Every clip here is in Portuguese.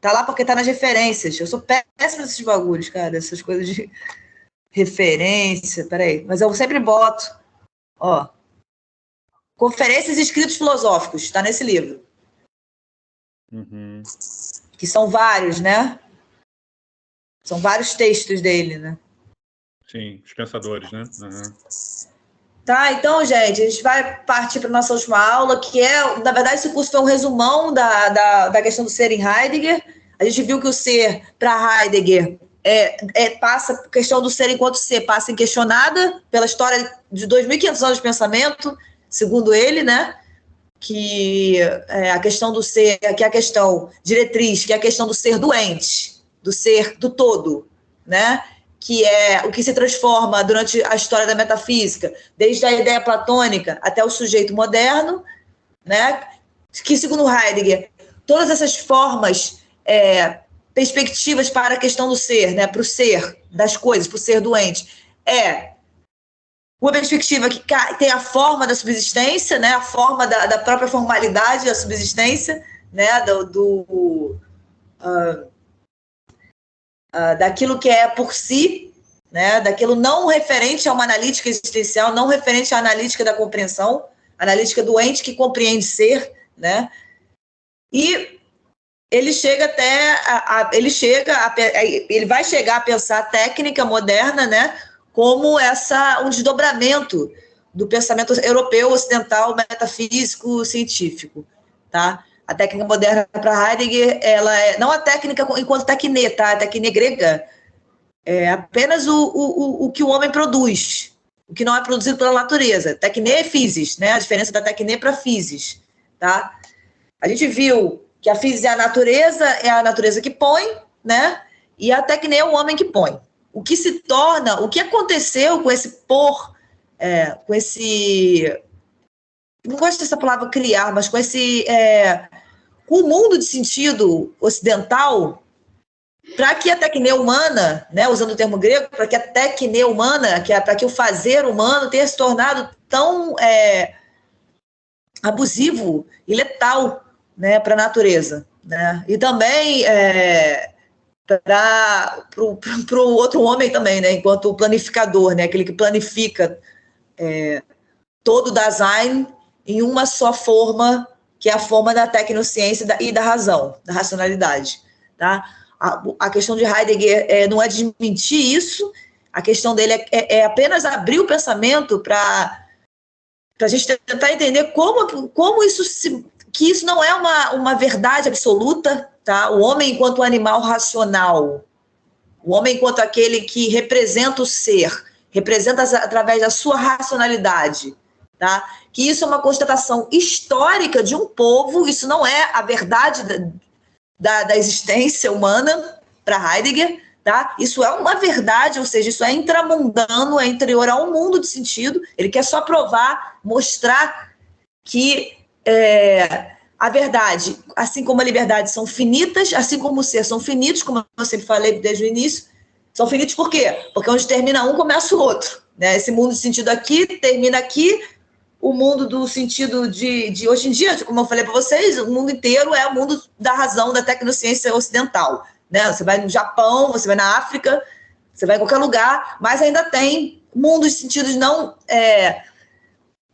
Tá lá porque tá nas referências. Eu sou péssima nesses bagulhos, cara, essas coisas de referência. Peraí, mas eu sempre boto. Ó. Conferências e escritos filosóficos, está nesse livro. Uhum. Que são vários, né? São vários textos dele, né? Sim, os pensadores, né? Uhum. Tá, então, gente, a gente vai partir para a nossa última aula, que é, na verdade, esse curso foi um resumão da questão do ser em Heidegger. A gente viu que o ser, para Heidegger, passa a questão do ser enquanto ser, passa inquestionada pela história de 2.500 anos de pensamento, segundo ele, né? Que a questão do ser, que é a questão diretriz, que é a questão do ser doente, do ser do todo, né? Que é o que se transforma durante a história da metafísica, desde a ideia platônica até o sujeito moderno, né? Que, segundo Heidegger, todas essas formas, perspectivas para a questão do ser, né? Para o ser das coisas, para o ser doente, uma perspectiva que tem a forma da subsistência, né? A forma da própria formalidade da subsistência, né? Daquilo que é por si, né? Daquilo não referente a uma analítica existencial, não referente à analítica da compreensão, analítica doente que compreende ser, né? E ele chega ele vai chegar a pensar a técnica moderna, né? Como um desdobramento do pensamento europeu, ocidental, metafísico, científico, tá? A técnica moderna para Heidegger, ela não a técnica enquanto tecne, tá? A tecne grega é apenas o que o homem produz, o que não é produzido pela natureza. Tecne é physis, né? A diferença da tecne para physis, tá? A gente viu que a physis é a natureza que põe, né? E a tecne é o homem que põe. O que aconteceu com esse com esse, não gosto dessa palavra criar, mas com com o mundo de sentido ocidental, para que a tecne humana, né, usando o termo grego, para que a tecne humana, para que o fazer humano tenha se tornado tão abusivo e letal, né, para a natureza, né? E também para o outro homem também, né, enquanto planificador, né, aquele que planifica todo o design em uma só forma, que é a forma da tecnociência e da razão, da racionalidade, tá? A questão de Heidegger não é desmentir isso, a questão dele é apenas abrir o pensamento para a gente tentar entender como que isso não é uma verdade absoluta, tá? O homem enquanto animal racional, o homem enquanto aquele que representa o ser, representa através da sua racionalidade, tá? Que isso é uma constatação histórica de um povo, isso não é a verdade da existência humana para Heidegger, tá? Isso é uma verdade, ou seja, isso é intramundano, é interior a um mundo de sentido. Ele quer só provar, mostrar que a verdade, assim como a liberdade, são finitas, assim como o ser são finitos, como eu sempre falei desde o início. São finitos por quê? Porque onde termina um, começa o outro, né? Esse mundo de sentido aqui termina aqui, o mundo do sentido de hoje em dia, como eu falei para vocês, o mundo inteiro é o mundo da razão, da tecnociência ocidental, né? Você vai no Japão, você vai na África, você vai em qualquer lugar, mas ainda tem mundos de sentidos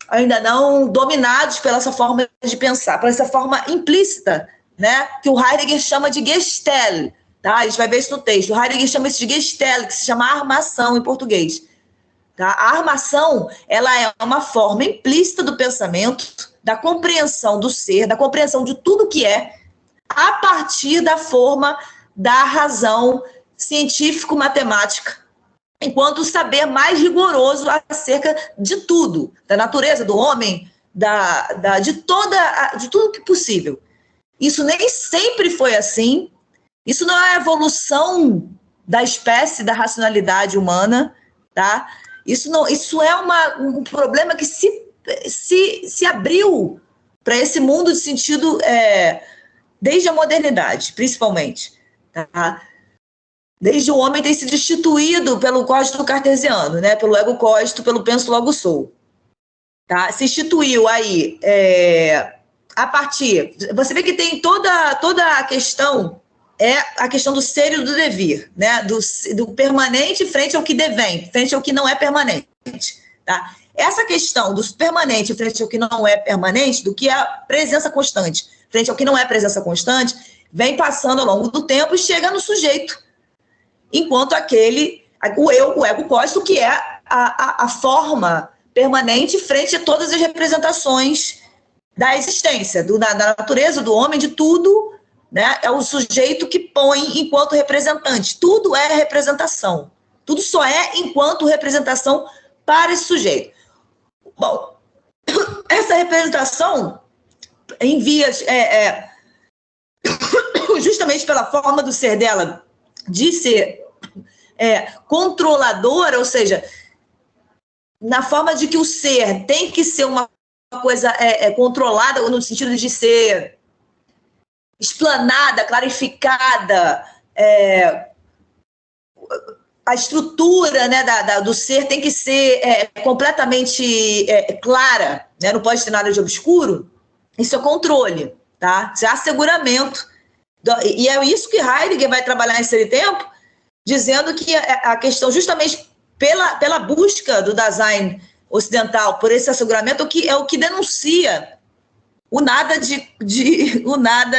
ainda não dominados pela essa forma de pensar, pela essa forma implícita, né? Que o Heidegger chama de Gestell, tá? A gente vai ver isso no texto. O Heidegger chama isso de Gestell, que se chama armação em português. Tá? A armação, ela é uma forma implícita do pensamento, da compreensão do ser, da compreensão de tudo que é, a partir da forma da razão científico-matemática, enquanto o saber mais rigoroso acerca de tudo, da natureza, do homem, de tudo que é possível. Isso nem sempre foi assim, isso não é a evolução da espécie, da racionalidade humana, tá? Isso é um problema que se abriu para esse mundo de sentido desde a modernidade, principalmente, tá? Desde o homem ter sido instituído pelo código cartesiano, né? Pelo ego código, pelo penso logo sou. Tá? Se instituiu aí a partir... Você vê que tem toda a questão é a questão do ser e do devir, né? Do permanente frente ao que devém, frente ao que não é permanente, tá? Essa questão do permanente frente ao que não é permanente, do que é a presença constante frente ao que não é presença constante, vem passando ao longo do tempo e chega no sujeito, enquanto o ego cósmico, que é a forma permanente frente a todas as representações da existência, da natureza, do homem, de tudo, né? É o sujeito que põe enquanto representante. Tudo é representação. Tudo só é enquanto representação para esse sujeito. Bom, essa representação em vias... justamente pela forma do ser dela, de ser controladora, ou seja, na forma de que o ser tem que ser uma coisa controlada, no sentido de ser explanada, clarificada, a estrutura, né, do ser tem que ser completamente clara, né, não pode ter nada de obscuro. Isso é controle, tá? Isso é asseguramento. E é isso que Heidegger vai trabalhar nesse tempo, dizendo que a questão, justamente pela busca do Dasein ocidental por esse asseguramento, é o que denuncia o nada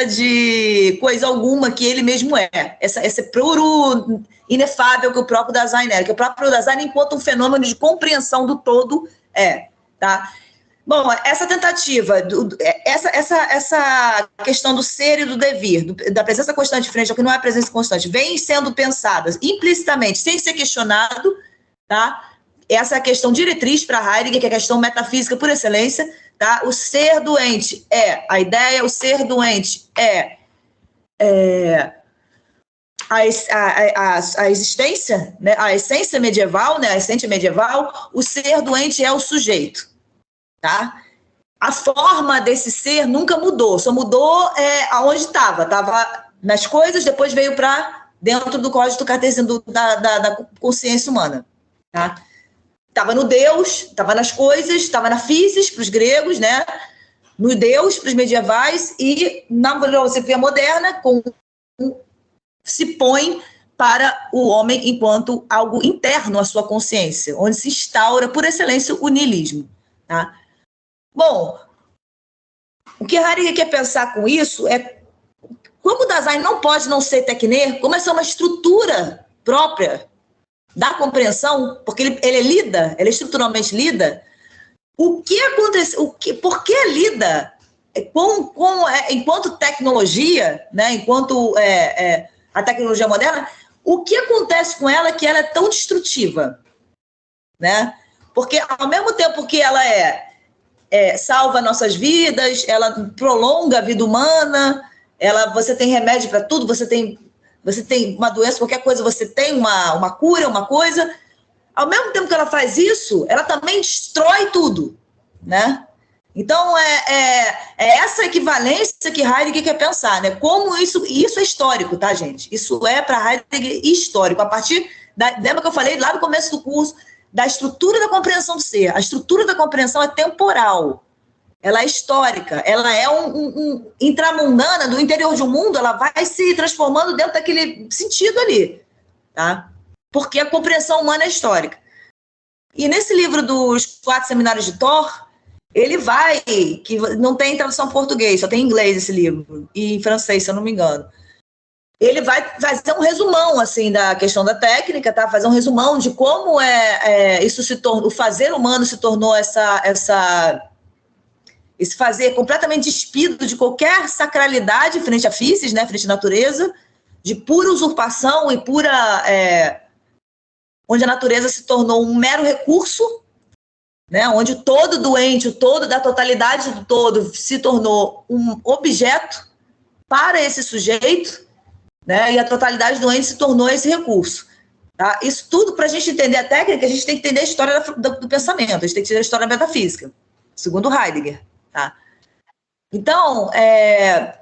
de coisa alguma que ele mesmo é. Esse puro inefável que o próprio Dasein é, que o próprio Dasein, enquanto um fenômeno de compreensão do todo, tá? Bom, essa tentativa, essa questão do ser e do devir, da presença constante frente ao que não é presença constante, vem sendo pensada implicitamente, sem ser questionado, tá? Essa é a questão diretriz para Heidegger, que é a questão metafísica por excelência, tá? O ser doente a ideia, o ser doente a existência, né? A essência medieval, né? A essência medieval, o ser doente é o sujeito. Tá? A forma desse ser nunca mudou, só mudou aonde estava nas coisas, depois veio para dentro do código cartesiano da consciência humana. Tá? Estava no Deus, estava nas coisas, estava na physis para os gregos, né? No Deus para os medievais, e na filosofia moderna se põe para o homem enquanto algo interno à sua consciência, onde se instaura por excelência o niilismo. Tá? Bom, o que Heidegger quer pensar com isso é como o Dasein não pode não ser Techner, como essa é uma estrutura própria da compreensão, porque ele é estruturalmente lida, o que acontece, por que lida enquanto tecnologia, né, enquanto a tecnologia moderna, o que acontece com ela que ela é tão destrutiva, né? Porque ao mesmo tempo que ela salva nossas vidas, ela prolonga a vida humana, você tem remédio para tudo, você tem uma doença, qualquer coisa, você tem uma cura, uma coisa. Ao mesmo tempo que ela faz isso, ela também destrói tudo, né? Então, essa equivalência que Heidegger quer pensar, né? Como isso é histórico, tá, gente? Isso é, para Heidegger, histórico. A partir lembra que eu falei lá no começo do curso, da estrutura da compreensão do ser. A estrutura da compreensão é temporal, ela é histórica, ela é intramundana, do interior de um mundo, ela vai se transformando dentro daquele sentido ali, tá? Porque a compreensão humana é histórica. E nesse livro dos 4 Seminários de Thor, ele que não tem tradução em português, só tem em inglês esse livro, e em francês, se eu não me engano. Ele vai fazer um resumão, assim, da questão da técnica, tá? Fazer um resumão de como isso se tornou, o fazer humano se tornou esse fazer completamente despido de qualquer sacralidade frente à physis, né? Frente à natureza, de pura usurpação e pura... onde a natureza se tornou um mero recurso, né? Onde o todo doente, o todo da totalidade do todo se tornou um objeto para esse sujeito, né? E a totalidade doente se tornou esse recurso. Tá? Isso tudo, para a gente entender a técnica, a gente tem que entender a história do pensamento, a gente tem que entender a história da metafísica, segundo Heidegger. Tá? Então, é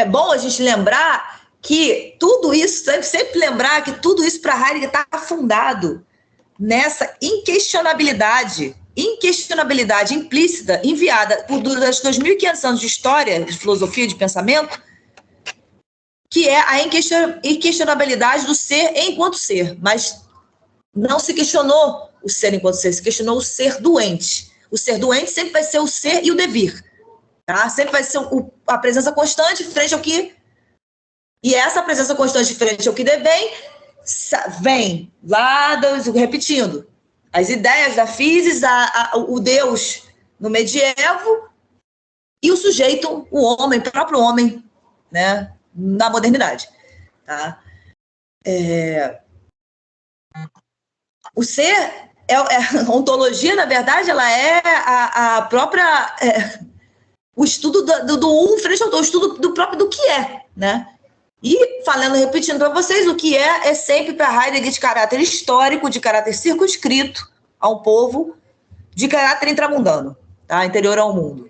bom a gente lembrar que tudo isso, sempre lembrar que tudo isso para Heidegger está fundado nessa inquestionabilidade inquestionabilidade implícita enviada por durante 2.500 anos de história, de filosofia, de pensamento, que é a inquestionabilidade do ser enquanto ser, mas não se questionou o ser enquanto ser, se questionou o ser doente. O ser doente sempre vai ser o ser e o devir, tá? Sempre vai ser a presença constante frente ao que... E essa presença constante frente ao que devém vem lá, repetindo, as ideias da physis, o Deus no medievo e o sujeito, o homem, o próprio homem, né, na modernidade. Tá? O ser, a ontologia, na verdade, ela é a própria... o estudo do frente ao outro, o estudo do próprio do que é, né? E, repetindo para vocês, o que é sempre para Heidegger de caráter histórico, de caráter circunscrito a um povo, de caráter intramundano, tá? Interior ao mundo.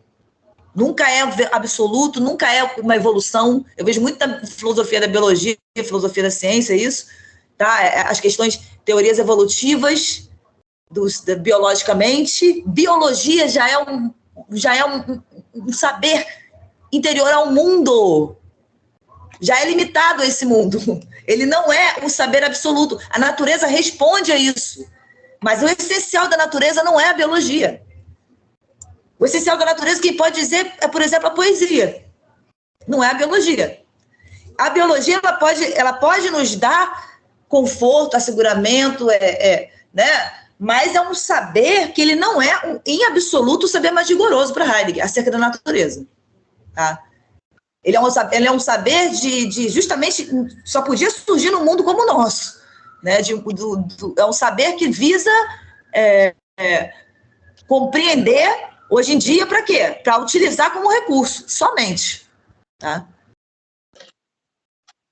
Nunca é absoluto, nunca é uma evolução. Eu vejo muito na filosofia da biologia, filosofia da ciência, isso, tá? As questões, teorias evolutivas, biologicamente. Biologia já é um saber interior ao mundo. Já é limitado a esse mundo. Ele não é o saber absoluto. A natureza responde a isso. Mas o essencial da natureza não é a biologia. O essencial da natureza, quem pode dizer, é, por exemplo, a poesia. Não é a biologia. A biologia ela pode nos dar conforto, asseguramento, né? Mas é um saber que ele não é, em absoluto, o saber mais rigoroso para Heidegger, acerca da natureza. Tá? Ele é um saber de justamente, só podia surgir no mundo como o nosso. Né? É um saber que visa compreender, hoje em dia, para quê? Para utilizar como recurso, somente. Tá?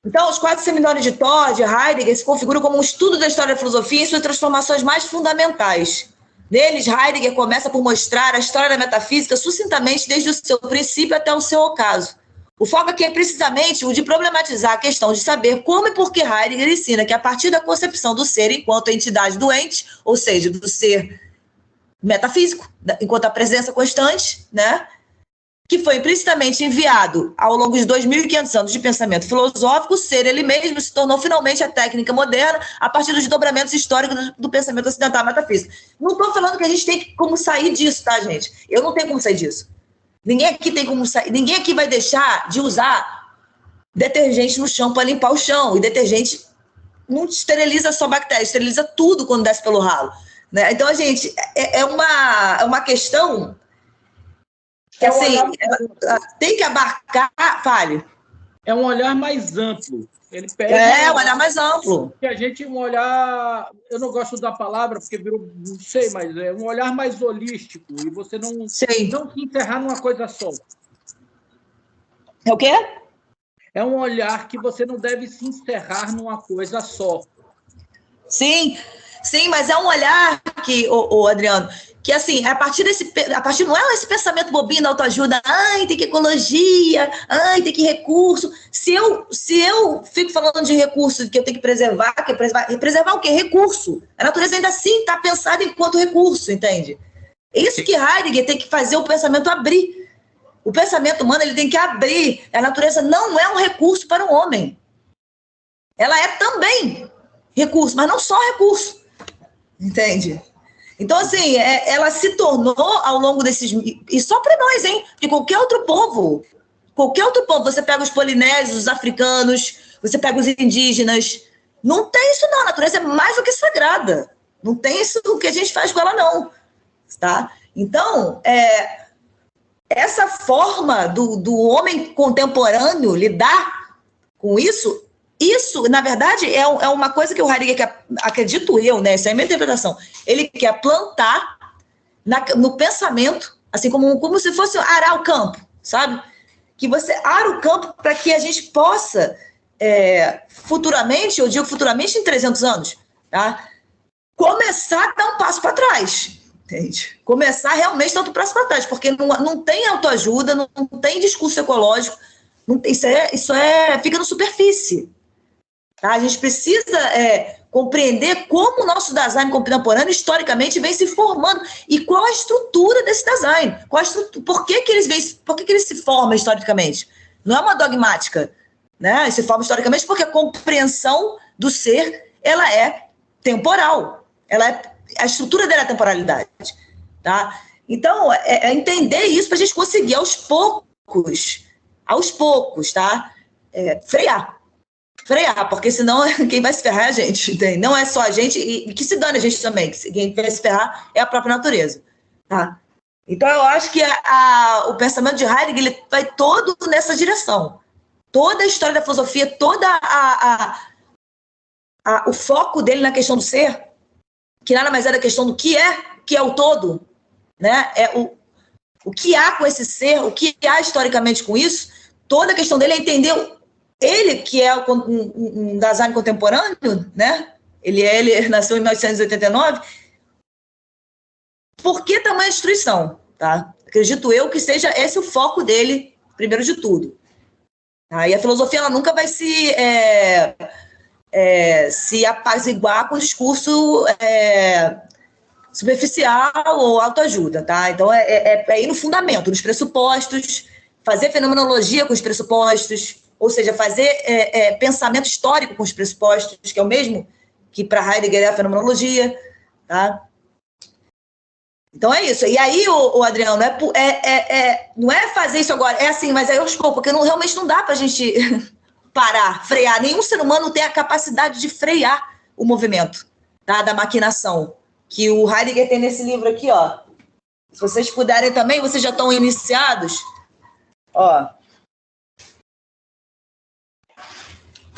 Então, os 4 seminários de Thor, de Heidegger, se configuram como um estudo da história da filosofia em suas transformações mais fundamentais. Neles, Heidegger começa por mostrar a história da metafísica sucintamente desde o seu princípio até o seu ocaso. O foco aqui é precisamente o de problematizar a questão de saber como e por que Heidegger ensina que a partir da concepção do ser enquanto entidade doente, ou seja, do ser metafísico, enquanto a presença constante, né, que foi implicitamente enviado ao longo de 2.500 anos de pensamento filosófico, o ser ele mesmo se tornou finalmente a técnica moderna a partir dos desdobramentos históricos do pensamento ocidental metafísico. Não estou falando que a gente tem como sair disso, tá, gente? Eu não tenho como sair disso. Ninguém aqui tem como sair, ninguém aqui vai deixar de usar detergente no chão para limpar o chão. E detergente não esteriliza só bactérias, esteriliza tudo quando desce pelo ralo. Né? Então, gente, é uma questão que assim, tem que abarcar. Fale. É um olhar mais amplo. Ele pega um olhar mais amplo. Que a gente, um olhar, eu não gosto da palavra, porque virou, não sei, mas é um olhar mais holístico, e você não se encerrar numa coisa só. É o quê? É um olhar que você não deve se encerrar numa coisa só. Sim, mas é um olhar que, Adriano, que assim, a partir não é esse pensamento bobinho da autoajuda, tem que ecologia, tem que recurso. Se eu fico falando de recurso que eu tenho que preservar o quê? Recurso. A natureza ainda assim está pensada enquanto recurso, entende? É isso que Heidegger tem que fazer o pensamento abrir. O pensamento humano ele tem que abrir. A natureza não é um recurso para o homem. Ela é também recurso, mas não só recurso. Entende? Então, assim, ela se tornou ao longo desses... E só para nós, hein? De qualquer outro povo. Você pega os polinésios, os africanos, você pega os indígenas. Não tem isso, não. A natureza é mais do que sagrada. Não tem isso que a gente faz com ela, não. Tá? Então, essa forma do homem contemporâneo lidar com isso, na verdade, é uma coisa que o Heidegger quer, acredito eu, né? Essa é a minha interpretação. Ele quer plantar no pensamento, assim como se fosse arar o campo, sabe? Que você ara o campo para que a gente possa, futuramente, eu digo futuramente em 300 anos, tá? Começar a dar um passo para trás, entende? Começar realmente a dar um passo para trás, porque não tem autoajuda, não tem discurso ecológico, isso fica na superfície. Tá? A gente precisa compreender como o nosso design contemporâneo historicamente vem se formando e qual a estrutura desse design, por que ele se forma historicamente. Não é uma dogmática, né? Ele se forma historicamente porque a compreensão do ser, ela é temporal, a estrutura dela é a temporalidade, tá? Então, entender isso para a gente conseguir aos poucos, tá? Frear, porque senão quem vai se ferrar é a gente, entende? Não é só a gente, e que se dane a gente também, quem vai se ferrar é a própria natureza, tá? Então, eu acho que o pensamento de Heidegger ele vai todo nessa direção. Toda a história da filosofia, o foco dele na questão do ser, que nada mais é da questão do que é o todo, né? É o que há com esse ser, o que há historicamente com isso, toda a questão dele é entender ele, que é um design contemporâneo, né? Ele nasceu em 1989. Por que tamanha destruição? Tá? Acredito eu que seja esse o foco dele, primeiro de tudo. Tá? E a filosofia ela nunca vai se apaziguar com o discurso superficial ou autoajuda. Tá? Então, é ir no fundamento, nos pressupostos, fazer fenomenologia com os pressupostos, ou seja, fazer pensamento histórico com os pressupostos, que é o mesmo que para Heidegger é a fenomenologia, tá? Então é isso. E aí, o Adriano, não é fazer isso agora, é assim, mas aí aos poucos, porque realmente não dá para a gente parar, frear. Nenhum ser humano tem a capacidade de frear o movimento, tá? Da maquinação, que o Heidegger tem nesse livro aqui, ó. Se vocês puderem também, vocês já estão iniciados, ó.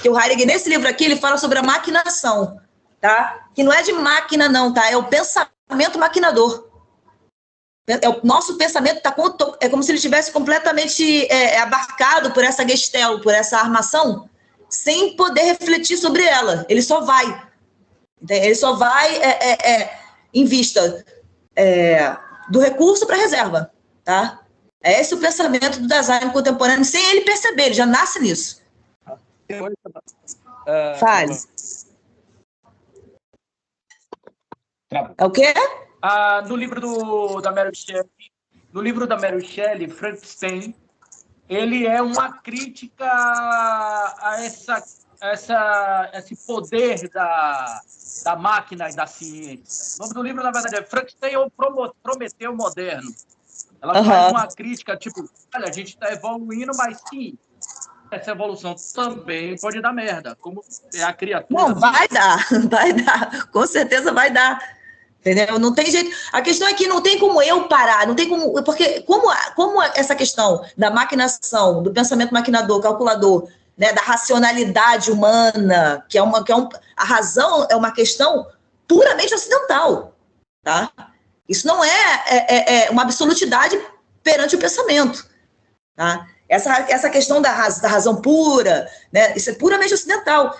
Que o Heidegger, nesse livro aqui, ele fala sobre a maquinação, tá? Que não é de máquina, não, tá? É o pensamento maquinador. O nosso pensamento é como se ele estivesse completamente abarcado por essa gestalt, por essa armação, sem poder refletir sobre ela. Ele só vai. Ele só vai em vista do recurso para a reserva, tá? É esse o pensamento do design contemporâneo, sem ele perceber, ele já nasce nisso. Fale. É o quê? No livro da Mary Shelley, Frankenstein, ele é uma crítica a esse poder da máquina e da ciência. O nome do livro, na verdade, é Frankenstein ou Prometeu Moderno. Ela faz uma crítica, tipo, olha, a gente está evoluindo, mas sim, essa evolução também pode dar merda, como é a criatura. Não, vai dar, com certeza vai dar, entendeu? Não tem jeito. A questão é que não tem como eu parar, não tem como, porque como essa questão da maquinação, do pensamento maquinador, calculador, né, da racionalidade humana, a razão é uma questão puramente ocidental, tá? Isso não é uma absolutidade perante o pensamento, tá? Essa questão da razão pura, né? Isso é puramente ocidental.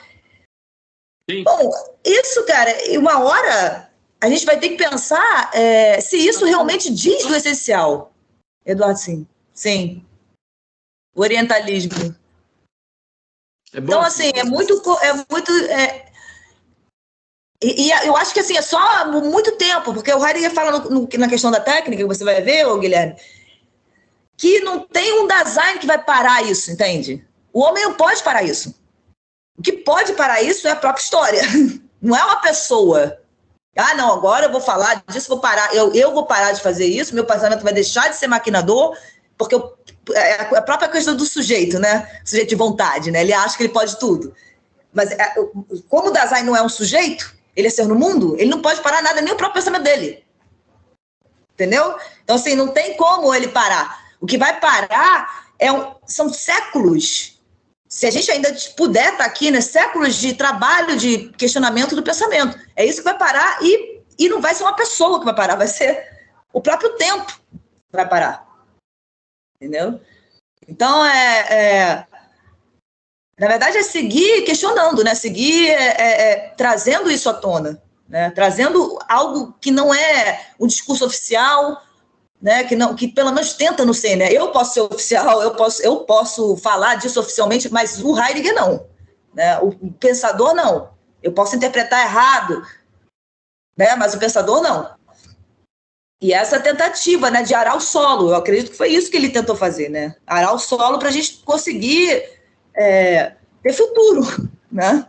Sim. Bom, isso, cara, uma hora a gente vai ter que pensar se isso realmente diz do essencial. Eduardo, sim. Sim. O orientalismo. Então, assim, e eu acho que assim, é só muito tempo, porque o Heidegger fala na questão da técnica, que você vai ver, Guilherme, que não tem um design que vai parar isso, entende? O homem não pode parar isso. O que pode parar isso é a própria história. Não é uma pessoa. Ah, não, agora eu vou falar disso, vou parar. Eu vou parar de fazer isso, meu pensamento vai deixar de ser maquinador, porque é a própria questão do sujeito, né? Sujeito de vontade, né? Ele acha que ele pode tudo. Mas como o design não é um sujeito, ele é ser no mundo, ele não pode parar nada, nem o próprio pensamento dele. Entendeu? Então, assim, não tem como ele parar. O que vai parar são séculos. Se a gente ainda puder estar aqui, né, séculos de trabalho, de questionamento do pensamento. É isso que vai parar e não vai ser uma pessoa que vai parar, vai ser o próprio tempo que vai parar. Entendeu? Então, na verdade, é seguir questionando, né? Seguir trazendo isso à tona, né? Trazendo algo que não é um discurso oficial, né? Que pelo menos tenta não ser, né? Eu posso ser oficial, eu posso falar disso oficialmente, mas o Heidegger não, né? O pensador não, Eu posso interpretar errado, né? Mas o pensador não. E essa tentativa, né, de arar o solo, eu acredito que foi isso que ele tentou fazer, né? Arar o solo para a gente conseguir ter futuro, né?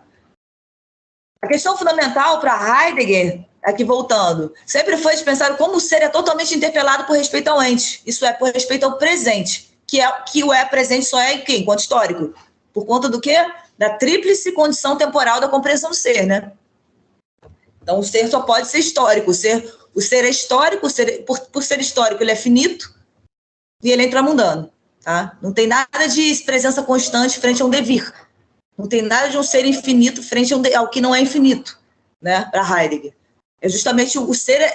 A questão fundamental para Heidegger, aqui voltando, sempre foi de pensar como o ser é totalmente interpelado por respeito ao ente, isso é, por respeito ao presente, que o presente só é enquanto histórico. Por conta do quê? Da tríplice condição temporal da compreensão do ser, né? Então, o ser só pode ser histórico. O ser é histórico, por ser histórico, ele é finito e ele é intramundano. Tá? Não tem nada de presença constante frente a um devir. Não tem nada de um ser infinito frente ao que não é infinito, né? Para Heidegger. É justamente o ser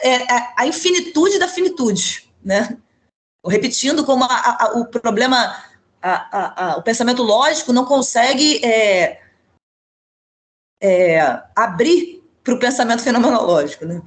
a infinitude da finitude, né? Repetindo como o problema, o pensamento lógico não consegue abrir para o pensamento fenomenológico, né?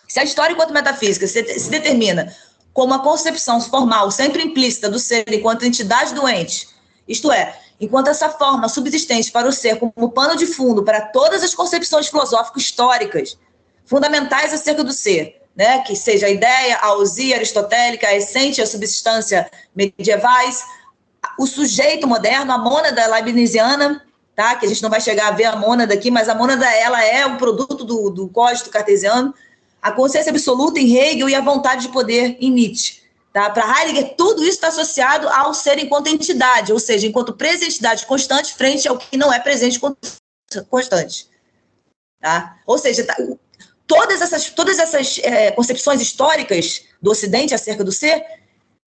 Se a história enquanto metafísica se determina como uma concepção formal sempre implícita do ser enquanto entidade doente, isto é, enquanto essa forma subsistente para o ser como pano de fundo para todas as concepções filosófico-históricas fundamentais acerca do ser, né, que seja a ideia, a ousia aristotélica, a essência e a substância medievais, o sujeito moderno, a mônada leibniziana, tá, que a gente não vai chegar a ver a mônada aqui, mas a mônada ela é um produto do código cartesiano, a consciência absoluta em Hegel e a vontade de poder em Nietzsche. Tá? Para Heidegger, tudo isso está associado ao ser enquanto entidade, ou seja, enquanto presentidade constante frente ao que não é presente constante. Tá? Ou seja, todas essas concepções históricas do Ocidente acerca do ser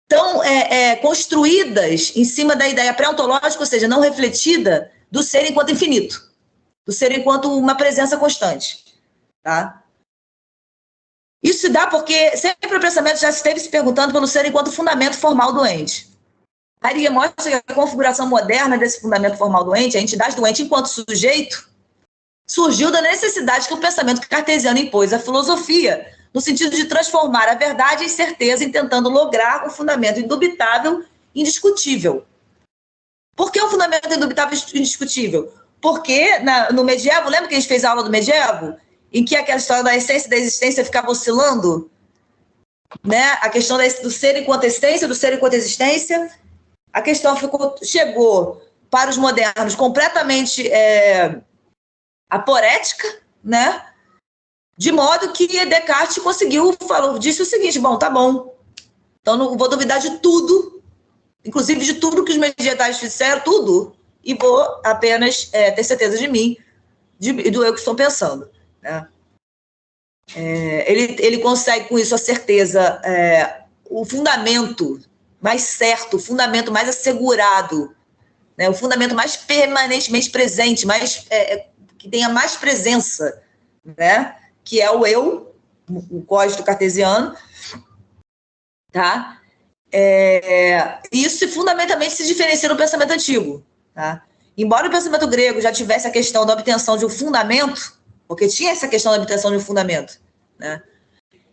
estão construídas em cima da ideia pré-ontológica, ou seja, não refletida, do ser enquanto infinito, do ser enquanto uma presença constante. Tá? Isso se dá porque sempre o pensamento já esteve se perguntando pelo ser enquanto fundamento formal do ente. Heidegger mostra que a configuração moderna desse fundamento formal do ente, a entidade do ente enquanto sujeito, surgiu da necessidade que o pensamento cartesiano impôs à filosofia, no sentido de transformar a verdade em certeza, tentando lograr um fundamento indubitável e indiscutível. Por que um fundamento indubitável e indiscutível? Porque no medievo, lembra que a gente fez a aula do medievo? Em que aquela história da essência e da existência ficava oscilando, né? A questão do ser enquanto essência, do ser enquanto existência, a questão chegou para os modernos completamente aporética, né? De modo que Descartes disse o seguinte: bom, tá bom, então não vou duvidar de tudo, inclusive de tudo que os medievais disseram, tudo, e vou apenas ter certeza de mim, do eu que estou pensando. Né? Ele consegue com isso a certeza, o fundamento mais certo, o fundamento mais assegurado, né? O fundamento mais permanentemente presente, que tenha mais presença, né? Que é o eu, o código cartesiano, tá? Isso fundamentalmente se diferencia do pensamento antigo, tá? Embora o pensamento grego já tivesse a questão da obtenção de um fundamento, porque tinha essa questão da obtenção de um fundamento, né?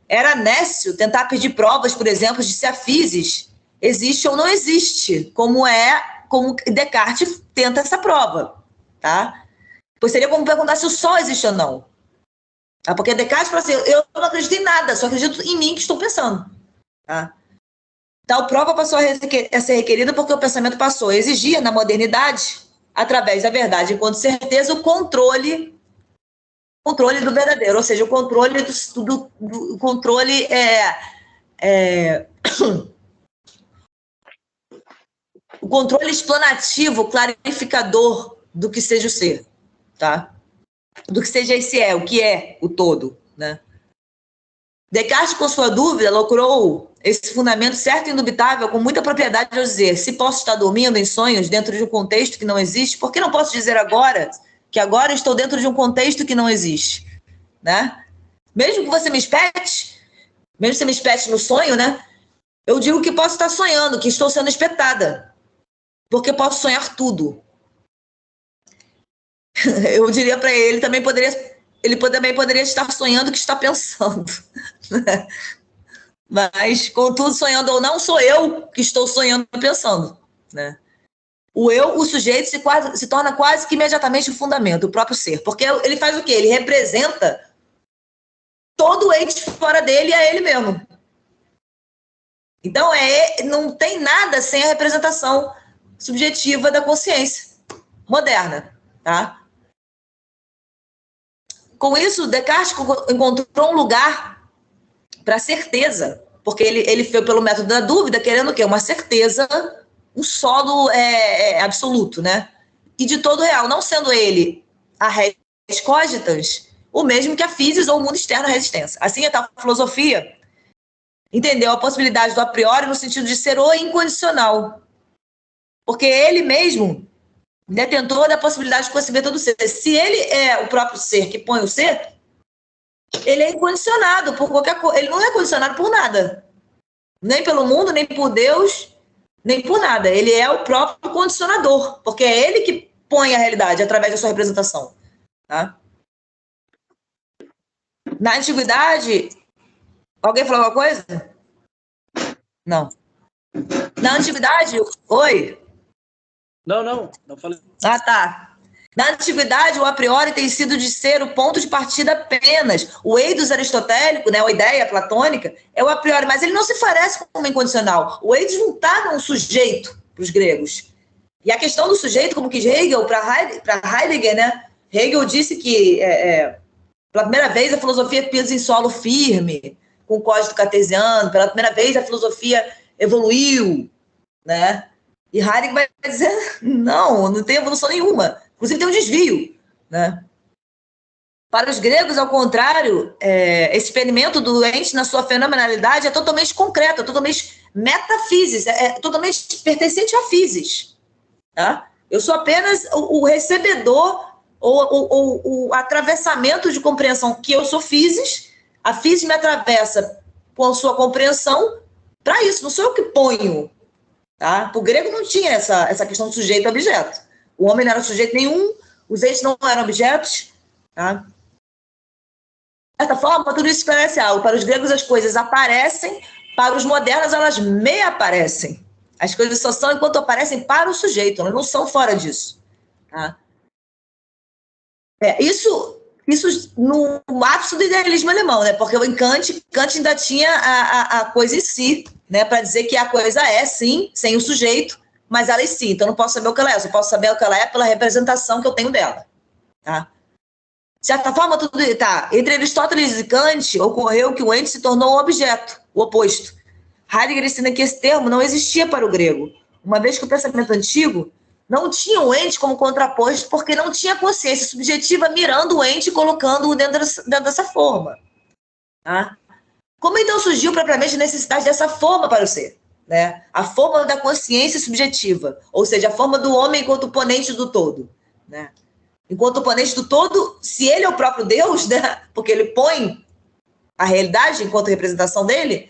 Era nécio tentar pedir provas, por exemplo, de se a physis existe ou não existe, como Descartes tenta essa prova, tá? Pois seria como perguntar se o Sol existe ou não. Tá? Porque Descartes fala assim: eu não acredito em nada, só acredito em mim que estou pensando. Tá? Tal prova passou a ser requerida porque o pensamento passou a exigir, na modernidade, através da verdade enquanto certeza, o controle do verdadeiro, ou seja, o controle do controle o controle explanativo, clarificador do que seja o ser, tá? Do que seja esse o que é o todo, né? Descartes, com sua dúvida, logrou esse fundamento certo e indubitável com muita propriedade ao dizer: se posso estar dormindo em sonhos dentro de um contexto que não existe, por que não posso dizer agora que agora estou dentro de um contexto que não existe? Né? Mesmo que você me espete, mesmo que você me espete no sonho, né? Eu digo que posso estar sonhando, que estou sendo espetada, porque posso sonhar tudo. Eu diria para ele, ele também poderia estar sonhando o que está pensando. Né? Mas, contudo, sonhando ou não, sou eu que estou sonhando e pensando. Né? o eu, o sujeito, se torna quase que imediatamente o fundamento, o próprio ser. Porque ele faz o quê? Ele representa todo o ente fora dele e é ele mesmo. Então, não tem nada sem a representação subjetiva da consciência moderna, tá? Com isso, Descartes encontrou um lugar para a certeza, porque ele foi pelo método da dúvida, querendo o quê? Uma certeza, um solo absoluto, né? E de todo real, não sendo ele a res cogitans, o mesmo que a physis ou o mundo externo à resistência. Assim, a filosofia entendeu a possibilidade do a priori no sentido de ser o incondicional, porque ele mesmo detentor da possibilidade de conceber todo ser. Se ele é o próprio ser que põe o ser, ele é incondicionado por qualquer coisa. Ele não é condicionado por nada. Nem pelo mundo, nem por Deus, nem por nada. Ele é o próprio condicionador, porque é ele que põe a realidade através da sua representação. Tá? Na antiguidade... Alguém falou alguma coisa? Não. Na antiguidade... Oi? Não falei. Ah, tá. Na antiguidade, o a priori tem sido de ser o ponto de partida apenas. O eidos aristotélico, né, a ideia platônica, é o a priori, mas ele não se parece com o incondicional. O eidos não está num sujeito para os gregos. E a questão do sujeito, como quis Hegel, para Heidegger, né? Hegel disse que, pela primeira vez, a filosofia pisa em solo firme, com o código cartesiano, pela primeira vez a filosofia evoluiu, né? E Heidegger vai dizer, não tem evolução nenhuma. Inclusive tem um desvio, né? Para os gregos, ao contrário, esse experimento do ente na sua fenomenalidade é totalmente concreto, é totalmente metafísis, é totalmente pertencente à physis. Tá? Eu sou apenas o recebedor ou o atravessamento de compreensão que eu sou physis, a physis me atravessa com a sua compreensão para isso, não sou eu que ponho. Tá? Para o grego não tinha essa questão de sujeito-objeto. O homem não era sujeito nenhum, os entes não eram objetos. Tá? De certa forma, tudo isso esclarece algo. Para os gregos, as coisas aparecem, para os modernos, elas me aparecem. As coisas só são enquanto aparecem para o sujeito, elas não são fora disso. Tá? Isso no ápice do idealismo alemão, né? Porque em Kant ainda tinha a coisa em si, né? Para dizer que a coisa é, sim, sem o sujeito, mas ela é sim. Então, eu não posso saber o que ela é, eu só posso saber o que ela é pela representação que eu tenho dela. Tá? De certa forma, tudo tá. Entre Aristóteles e Kant, ocorreu que o ente se tornou um objeto, o oposto. Heidegger ensina que esse termo não existia para o grego, uma vez que o pensamento antigo não tinha o ente como contraposto, porque não tinha consciência subjetiva mirando o ente e colocando-o dentro dessa forma. Tá? Como então surgiu propriamente a necessidade dessa forma para o ser? Né? A forma da consciência subjetiva, ou seja, a forma do homem enquanto oponente do todo. Né? Enquanto oponente do todo, se ele é o próprio Deus, né? Porque ele põe a realidade enquanto representação dele,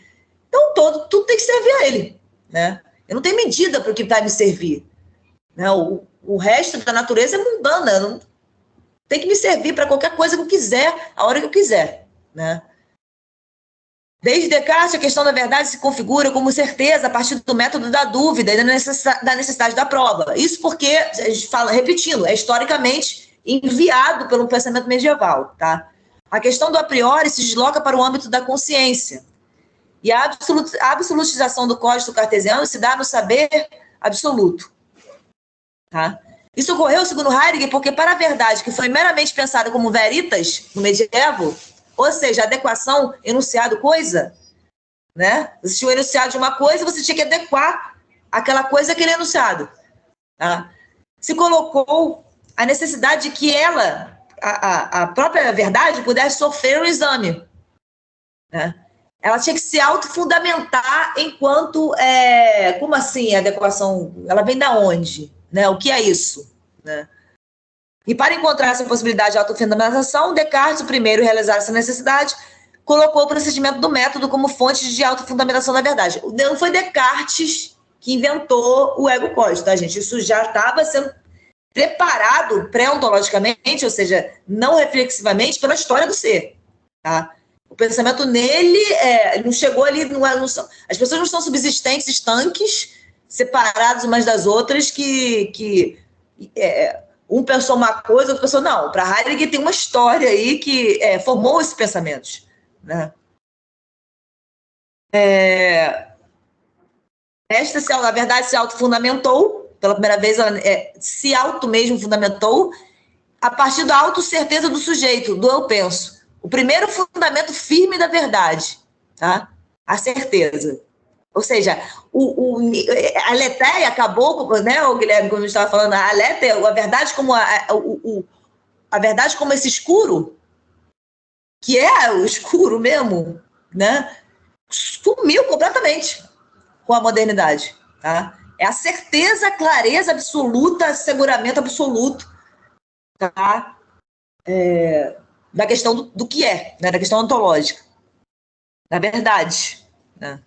então tudo tem que servir a ele. Né? Eu não tenho medida para o que vai me servir. Né? O resto da natureza é mundana, não tem que me servir para qualquer coisa que eu quiser, a hora que eu quiser. Né? Desde Descartes, a questão da verdade se configura como certeza a partir do método da dúvida e da necessidade da prova. Isso porque, a gente fala, repetindo, é historicamente enviado pelo pensamento medieval. Tá? A questão do a priori se desloca para o âmbito da consciência. E a absolutização do código cartesiano se dá no saber absoluto. Tá? Isso ocorreu, segundo Heidegger, porque para a verdade que foi meramente pensada como veritas no medievo, ou seja, adequação, enunciado, coisa, né? Você tinha o enunciado de uma coisa, você tinha que adequar aquela coisa àquele enunciado. Tá? Se colocou a necessidade de que ela, a própria verdade, pudesse sofrer um exame. Né? Ela tinha que se autofundamentar enquanto... como assim a adequação? Ela vem da onde? Né? O que é isso? Né? E para encontrar essa possibilidade de autofundamentação, Descartes, o primeiro a realizar essa necessidade, colocou o procedimento do método como fonte de autofundamentação da verdade. Não foi Descartes que inventou o ego código, tá, gente? Isso já estava sendo preparado pré-ontologicamente, ou seja, não reflexivamente, pela história do ser. Tá? O pensamento nele não chegou ali... as pessoas não são subsistentes, estanques, separados umas das outras, que um pensou uma coisa, outro pensou... Não, para Heidegger tem uma história aí que formou esses pensamentos, né? Na verdade, se autofundamentou, pela primeira vez, ela se auto mesmo fundamentou a partir da autocerteza do sujeito, do eu penso. O primeiro fundamento firme da verdade, tá? A certeza. Ou seja, a aletheia acabou, né, o Guilherme, quando a gente estava falando, a aletheia, a verdade como a verdade como esse escuro, que é o escuro mesmo, né, sumiu completamente com a modernidade, tá? É a certeza, a clareza absoluta, asseguramento absoluto, tá? Da questão do que é, né? Da questão ontológica, da verdade, né?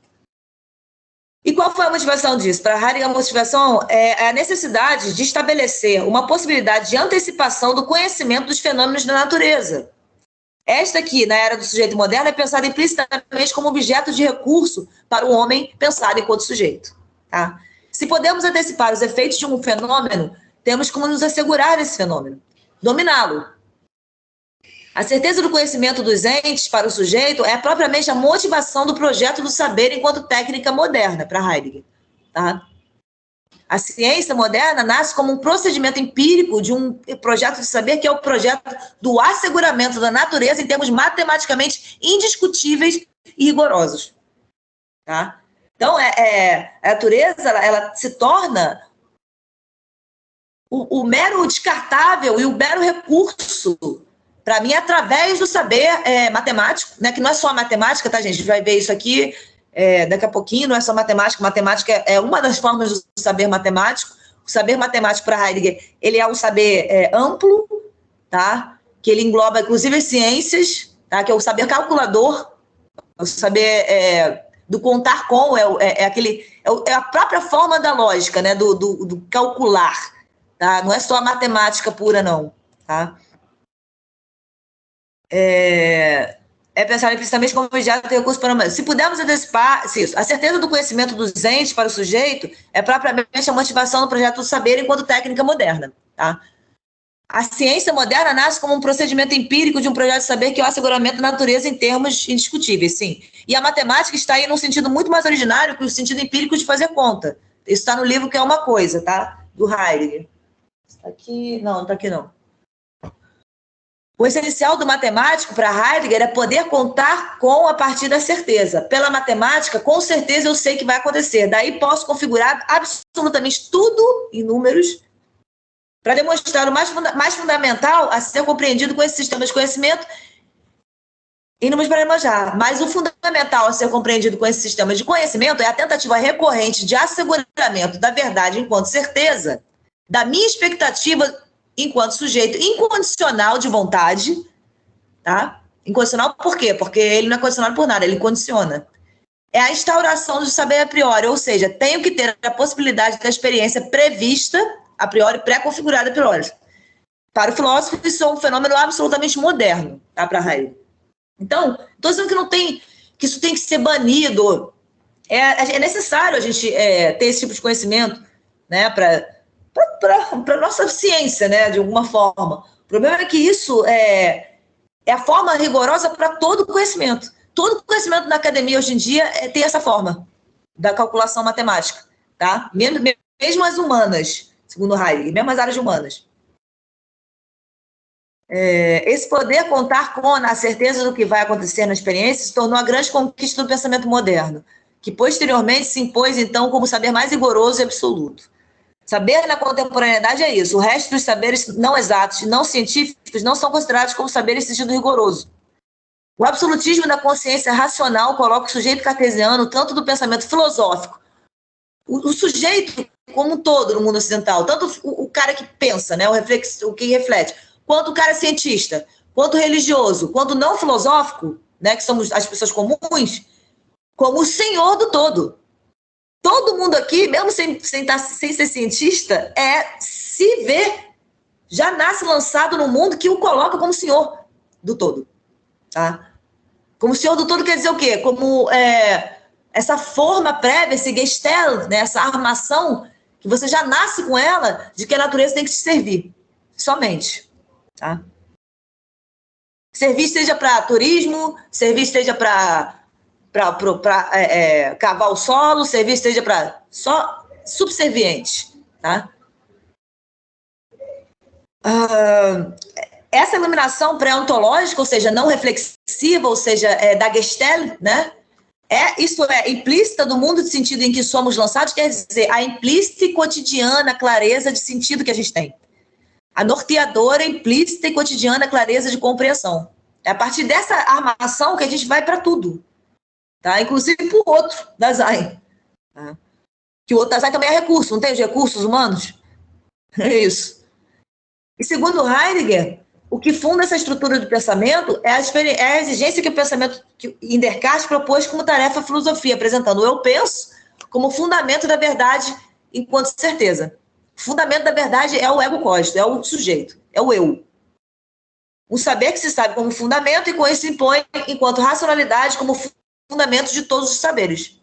E qual foi a motivação disso? Para Heidegger, a motivação é a necessidade de estabelecer uma possibilidade de antecipação do conhecimento dos fenômenos da natureza. Esta aqui, na era do sujeito moderno, é pensada implicitamente como objeto de recurso para o homem pensado enquanto sujeito. Tá? Se podemos antecipar os efeitos de um fenômeno, temos como nos assegurar esse fenômeno, dominá-lo. A certeza do conhecimento dos entes para o sujeito é propriamente a motivação do projeto do saber enquanto técnica moderna, para Heidegger. Tá? A ciência moderna nasce como um procedimento empírico de um projeto de saber que é o projeto do asseguramento da natureza em termos matematicamente indiscutíveis e rigorosos. Tá? Então, a natureza ela se torna o mero descartável e o mero recurso, para mim, através do saber matemático, né, que não é só a matemática, tá, gente? A gente vai ver isso aqui daqui a pouquinho, não é só matemática. Matemática é uma das formas do saber matemático. O saber matemático, para Heidegger, ele é um saber amplo, tá? Que ele engloba, inclusive, as ciências, tá? Que é o saber calculador, o saber do contar com, é a própria forma da lógica, né? Do calcular, tá? Não é só a matemática pura, não, tá? Pensar implicitamente como objeto de recurso para o humano. Se pudermos antecipar, a certeza do conhecimento dos entes para o sujeito é propriamente a motivação do projeto do saber enquanto técnica moderna. Tá? A ciência moderna nasce como um procedimento empírico de um projeto de saber que é o asseguramento da natureza em termos indiscutíveis, sim. E a matemática está aí num sentido muito mais originário que o sentido empírico de fazer conta. Isso está no livro Que é uma Coisa, tá? Do Heidegger. Está aqui? Não está aqui não. O essencial do matemático para Heidegger é poder contar com a partir da certeza. Pela matemática, com certeza eu sei que vai acontecer. Daí posso configurar absolutamente tudo em números para demonstrar o mais fundamental a ser compreendido com esse sistema de conhecimento em números para imaginar. Mas o fundamental a ser compreendido com esse sistema de conhecimento é a tentativa recorrente de asseguramento da verdade enquanto certeza, da minha expectativa enquanto sujeito incondicional de vontade, tá? Incondicional por quê? Porque ele não é condicionado por nada, ele condiciona. É a instauração do saber a priori, ou seja, tenho que ter a possibilidade da experiência prevista a priori, pré-configurada a priori. Para o filósofo, isso é um fenômeno absolutamente moderno, tá? Para Heidegger. Então, estou dizendo que isso tem que ser banido. É necessário a gente ter esse tipo de conhecimento, né? Para a nossa ciência, né, de alguma forma. O problema é que isso é a forma rigorosa para todo conhecimento. Todo conhecimento na academia hoje em dia tem essa forma da calculação matemática, tá? Mesmo as humanas, segundo Heidegger, mesmo as áreas humanas. Esse poder contar com a certeza do que vai acontecer na experiência se tornou a grande conquista do pensamento moderno, que posteriormente se impôs, então, como saber mais rigoroso e absoluto. Saber na contemporaneidade é isso. O resto dos saberes não exatos e não científicos não são considerados como saberes em sentido rigoroso. O absolutismo da consciência racional coloca o sujeito cartesiano tanto do pensamento filosófico, o sujeito como um todo no mundo ocidental, tanto o cara que pensa, né, o que reflete, quanto o cara cientista, quanto religioso, quanto não filosófico, né, que somos as pessoas comuns, como o senhor do todo. Todo mundo aqui, mesmo sem ser cientista, se vê, já nasce lançado no mundo que o coloca como senhor do todo. Tá? Como senhor do todo quer dizer o quê? Como essa forma prévia, esse Gestell, né, essa armação, que você já nasce com ela, de que a natureza tem que te servir, somente. Tá? Servir seja para turismo, servir seja para cavar o solo, servir seja para só subserviente. Tá? Essa iluminação pré-ontológica, ou seja, não reflexiva, ou seja, da Gestell, né? Isso é implícita do mundo de sentido em que somos lançados, quer dizer, a implícita e cotidiana clareza de sentido que a gente tem. A norteadora, implícita e cotidiana clareza de compreensão. É a partir dessa armação que a gente vai para tudo. Tá? Inclusive para o outro design. Tá? Que o outro design também é recurso, não tem os recursos humanos? É isso. E segundo Heidegger, o que funda essa estrutura do pensamento é a exigência que o pensamento em Descartes propôs como tarefa à filosofia, apresentando o eu penso como fundamento da verdade enquanto certeza. O fundamento da verdade é o ego cósmico, é o sujeito, é o eu. Um saber que se sabe como fundamento e com isso se impõe enquanto racionalidade como fundamento de todos os saberes.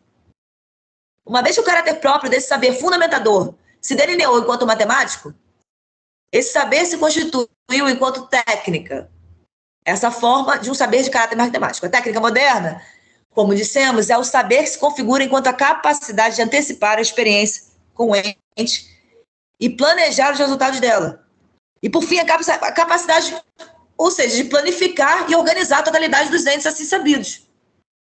Uma vez que o caráter próprio desse saber fundamentador se delineou enquanto matemático, esse saber se constituiu enquanto técnica, essa forma de um saber de caráter matemático. A técnica moderna, como dissemos, é o saber que se configura enquanto a capacidade de antecipar a experiência com o ente e planejar os resultados dela. E, por fim, a capacidade, ou seja, de planificar e organizar a totalidade dos entes assim sabidos.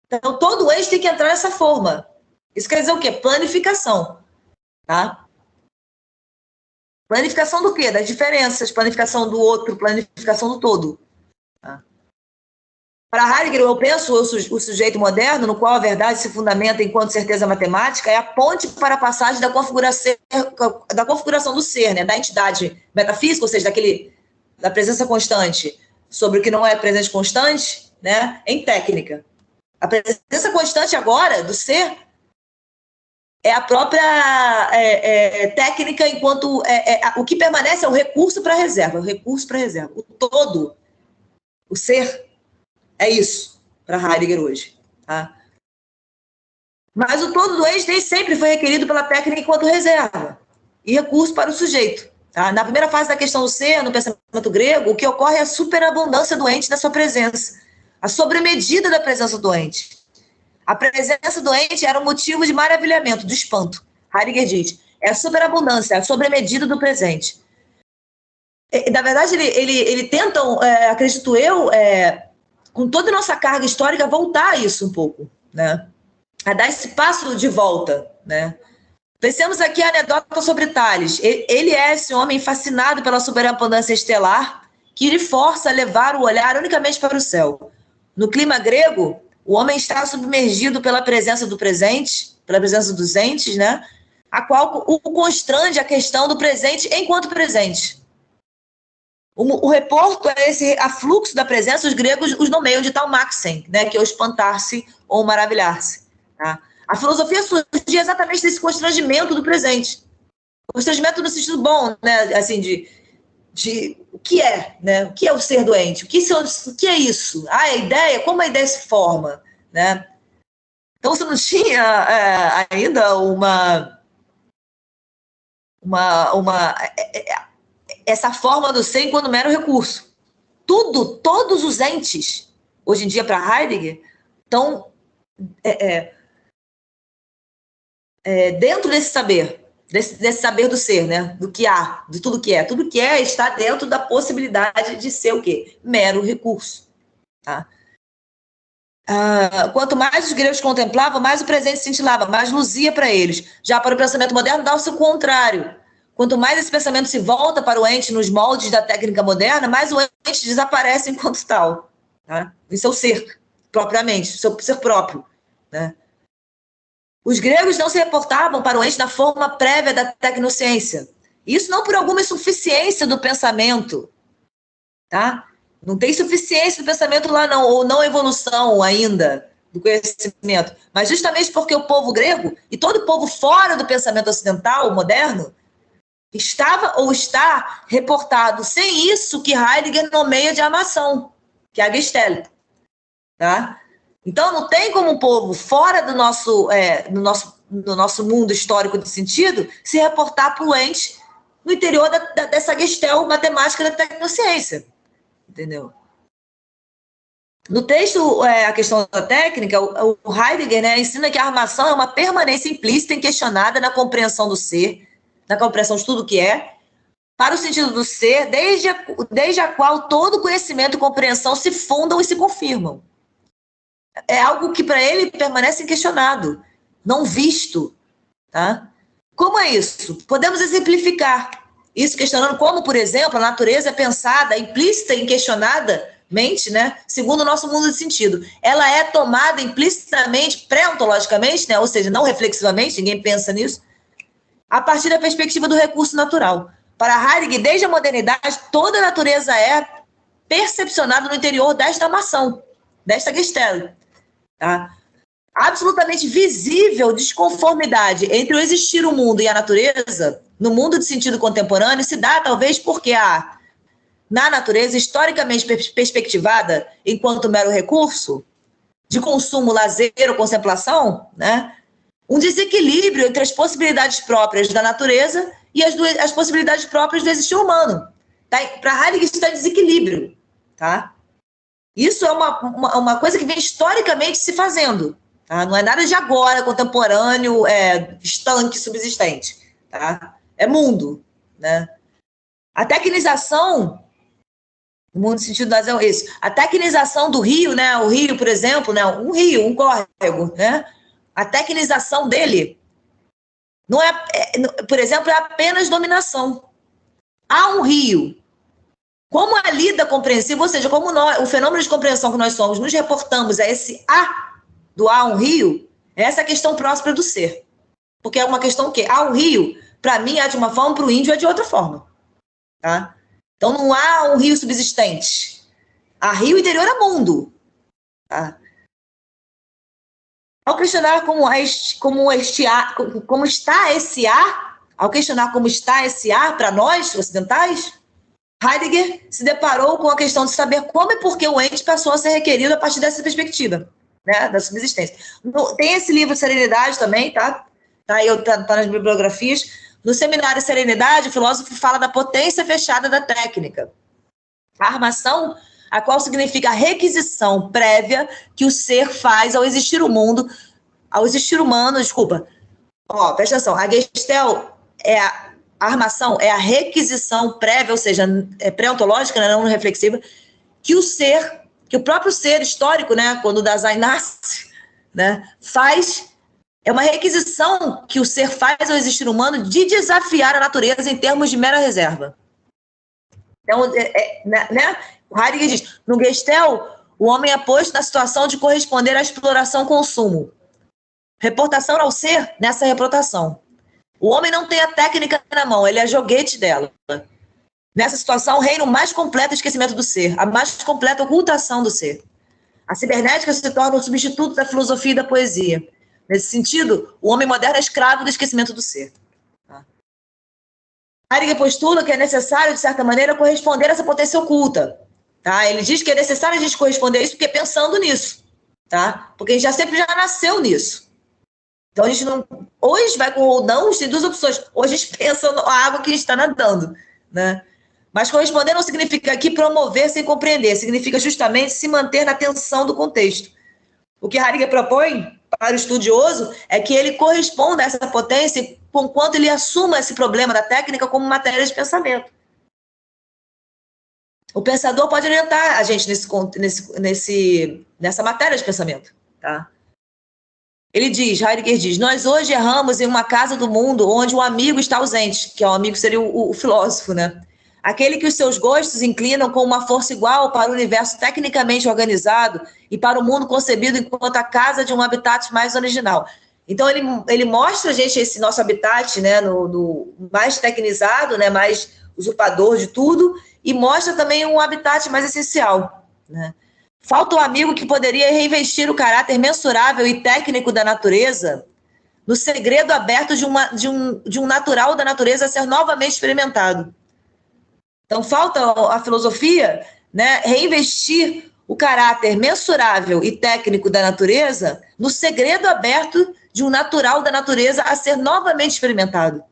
Então, todo ente tem que entrar nessa forma. Isso quer dizer o quê? Planificação. Tá? Planificação do quê? Das diferenças, planificação do outro, planificação do todo. Tá? Para Heidegger, eu penso o sujeito moderno, no qual a verdade se fundamenta enquanto certeza matemática, é a ponte para a passagem da configuração do ser, né? Da entidade metafísica, ou seja, da presença constante, sobre o que não é presente constante, né? Em técnica. A presença constante agora do ser é a própria técnica, enquanto o que permanece é o recurso para a reserva, o todo, o ser, é isso para Heidegger hoje. Tá? Mas o todo do ente nem sempre foi requerido pela técnica enquanto reserva e recurso para o sujeito. Tá? Na primeira fase da questão do ser, no pensamento grego, o que ocorre é a superabundância do ente na sua presença, a sobremedida da presença do ente. A presença do ente era um motivo de maravilhamento, de espanto. Heidegger diz, é a superabundância, é a sobremedida do presente. Na verdade, ele tenta, acredito eu, com toda a nossa carga histórica, voltar a isso um pouco, né? A dar esse passo de volta, né? Pensemos aqui a anedota sobre Tales. Ele é esse homem fascinado pela superabundância estelar que lhe força a levar o olhar unicamente para o céu. No clima grego, o homem está submergido pela presença do presente, pela presença dos entes, né? A qual o constrange a questão do presente enquanto presente. O reporto é esse afluxo da presença, os gregos os nomeiam de taumaxen, né? Que é o espantar-se ou maravilhar-se. Tá? A filosofia surge exatamente desse constrangimento do presente. Constrangimento no sentido bom, né? Assim, de o que é, né? O que é o ser doente? O que é isso? A ideia, como a ideia se forma, né? Então você não tinha ainda essa forma do ser enquanto mero recurso. Todos os entes, hoje em dia para Heidegger, estão dentro desse saber. Desse saber do ser, né? Do que há, de tudo que é. Tudo que é está dentro da possibilidade de ser o quê? Mero recurso. Tá? Quanto mais os gregos contemplavam, mais o presente cintilava, mais luzia para eles. Já para o pensamento moderno, dá-se o contrário. Quanto mais esse pensamento se volta para o ente nos moldes da técnica moderna, mais o ente desaparece enquanto tal. Tá? Em seu ser, propriamente, seu ser próprio. Né? Os gregos não se reportavam para o ente na forma prévia da tecnociência. Isso não por alguma insuficiência do pensamento. Tá? Não tem suficiência do pensamento lá, não, ou não evolução ainda do conhecimento. Mas justamente porque o povo grego e todo o povo fora do pensamento ocidental, moderno, estava ou está reportado sem isso que Heidegger nomeia de armação, que é a Gestell. Tá? Então, não tem como um povo fora do nosso mundo histórico de sentido se reportar poluente no interior dessa Gestell matemática da tecnociência. Entendeu? No texto, a questão da técnica, o Heidegger, né, ensina que a armação é uma permanência implícita e inquestionada na compreensão do ser, na compreensão de tudo o que é, para o sentido do ser, desde a qual todo conhecimento e compreensão se fundam e se confirmam. É algo que para ele permanece inquestionado, não visto. Tá? Como é isso? Podemos exemplificar isso questionando como, por exemplo, a natureza é pensada, implícita e inquestionadamente, né, segundo o nosso mundo de sentido. Ela é tomada implicitamente, pré-ontologicamente, né, ou seja, não reflexivamente, ninguém pensa nisso, a partir da perspectiva do recurso natural. Para Heidegger, desde a modernidade, toda a natureza é percepcionada no interior desta armação, desta Gestell. Tá? Absolutamente visível desconformidade entre o existir o mundo e a natureza, no mundo de sentido contemporâneo, se dá talvez porque há, na natureza, historicamente perspectivada, enquanto mero recurso, de consumo, lazer ou contemplação, né, um desequilíbrio entre as possibilidades próprias da natureza e as possibilidades próprias do existir humano. Tá? Para Heidegger, isso está em desequilíbrio. Tá? Isso é uma coisa que vem historicamente se fazendo. Tá? Não é nada de agora, contemporâneo, estanque, subsistente. Tá? É mundo. Né? A tecnização, no mundo sentido das é isso. A tecnização do rio, né? O rio, por exemplo, né? Um rio, um córrego, né? A tecnização dele não por exemplo, é apenas dominação. Há um rio. Como a lida compreensiva, ou seja, como o fenômeno de compreensão que nós somos, nos reportamos a esse do há um rio, é essa questão próxima do ser. Porque é uma questão que há um rio, para mim, é de uma forma, para o índio é de outra forma. Tá? Então, não há um rio subsistente. Há rio interior a mundo. Tá? Ao questionar como está esse ar, ao questionar como está esse ar para nós, ocidentais, Heidegger se deparou com a questão de saber como e por que o ente passou a ser requerido a partir dessa perspectiva, né, da subsistência. Tem esse livro Serenidade também, tá nas bibliografias. No seminário Serenidade, o filósofo fala da potência fechada da técnica. A armação, a qual significa a requisição prévia que o ser faz ao existir o mundo, ao existir humano, desculpa. Presta atenção, a Gestell a armação é a requisição prévia, ou seja, é pré-ontológica, né, não reflexiva, que o próprio ser histórico, né, quando o Dasein nasce, né, faz, é uma requisição que o ser faz ao existir humano de desafiar a natureza em termos de mera reserva. Então, né, o Heidegger diz, no Gestell, o homem é posto na situação de corresponder à exploração-consumo. Reportação ao ser nessa reportação. O homem não tem a técnica na mão, ele é joguete dela. Nessa situação, reina o mais completo esquecimento do ser, a mais completa ocultação do ser. A cibernética se torna o substituto da filosofia e da poesia. Nesse sentido, o homem moderno é escravo do esquecimento do ser. Heidegger postula que é necessário, de certa maneira, corresponder a essa potência oculta. Tá? Ele diz que é necessário a gente corresponder a isso porque pensando nisso. Tá? Porque a gente sempre já nasceu nisso. Então, a gente não... Hoje vai com ou não, tem duas opções. Hoje a gente pensa na água que a gente está nadando. Né? Mas corresponder não significa aqui promover sem compreender. Significa justamente se manter na tensão do contexto. O que Heidegger propõe para o estudioso é que ele corresponda a essa potência conquanto ele assuma esse problema da técnica como matéria de pensamento. O pensador pode orientar a gente nessa matéria de pensamento. Tá? Heidegger diz, nós hoje erramos em uma casa do mundo onde o amigo está ausente, que o amigo seria o filósofo, né? Aquele que os seus gostos inclinam com uma força igual para o universo tecnicamente organizado e para o mundo concebido enquanto a casa de um habitat mais original. Então, ele mostra a gente esse nosso habitat, né, no mais tecnizado, né, mais usurpador de tudo, e mostra também um habitat mais essencial, né? Falta o amigo que poderia reinvestir o caráter mensurável e técnico da natureza no segredo aberto de um natural da natureza a ser novamente experimentado. Então, falta a filosofia, né, reinvestir o caráter mensurável e técnico da natureza no segredo aberto de um natural da natureza a ser novamente experimentado.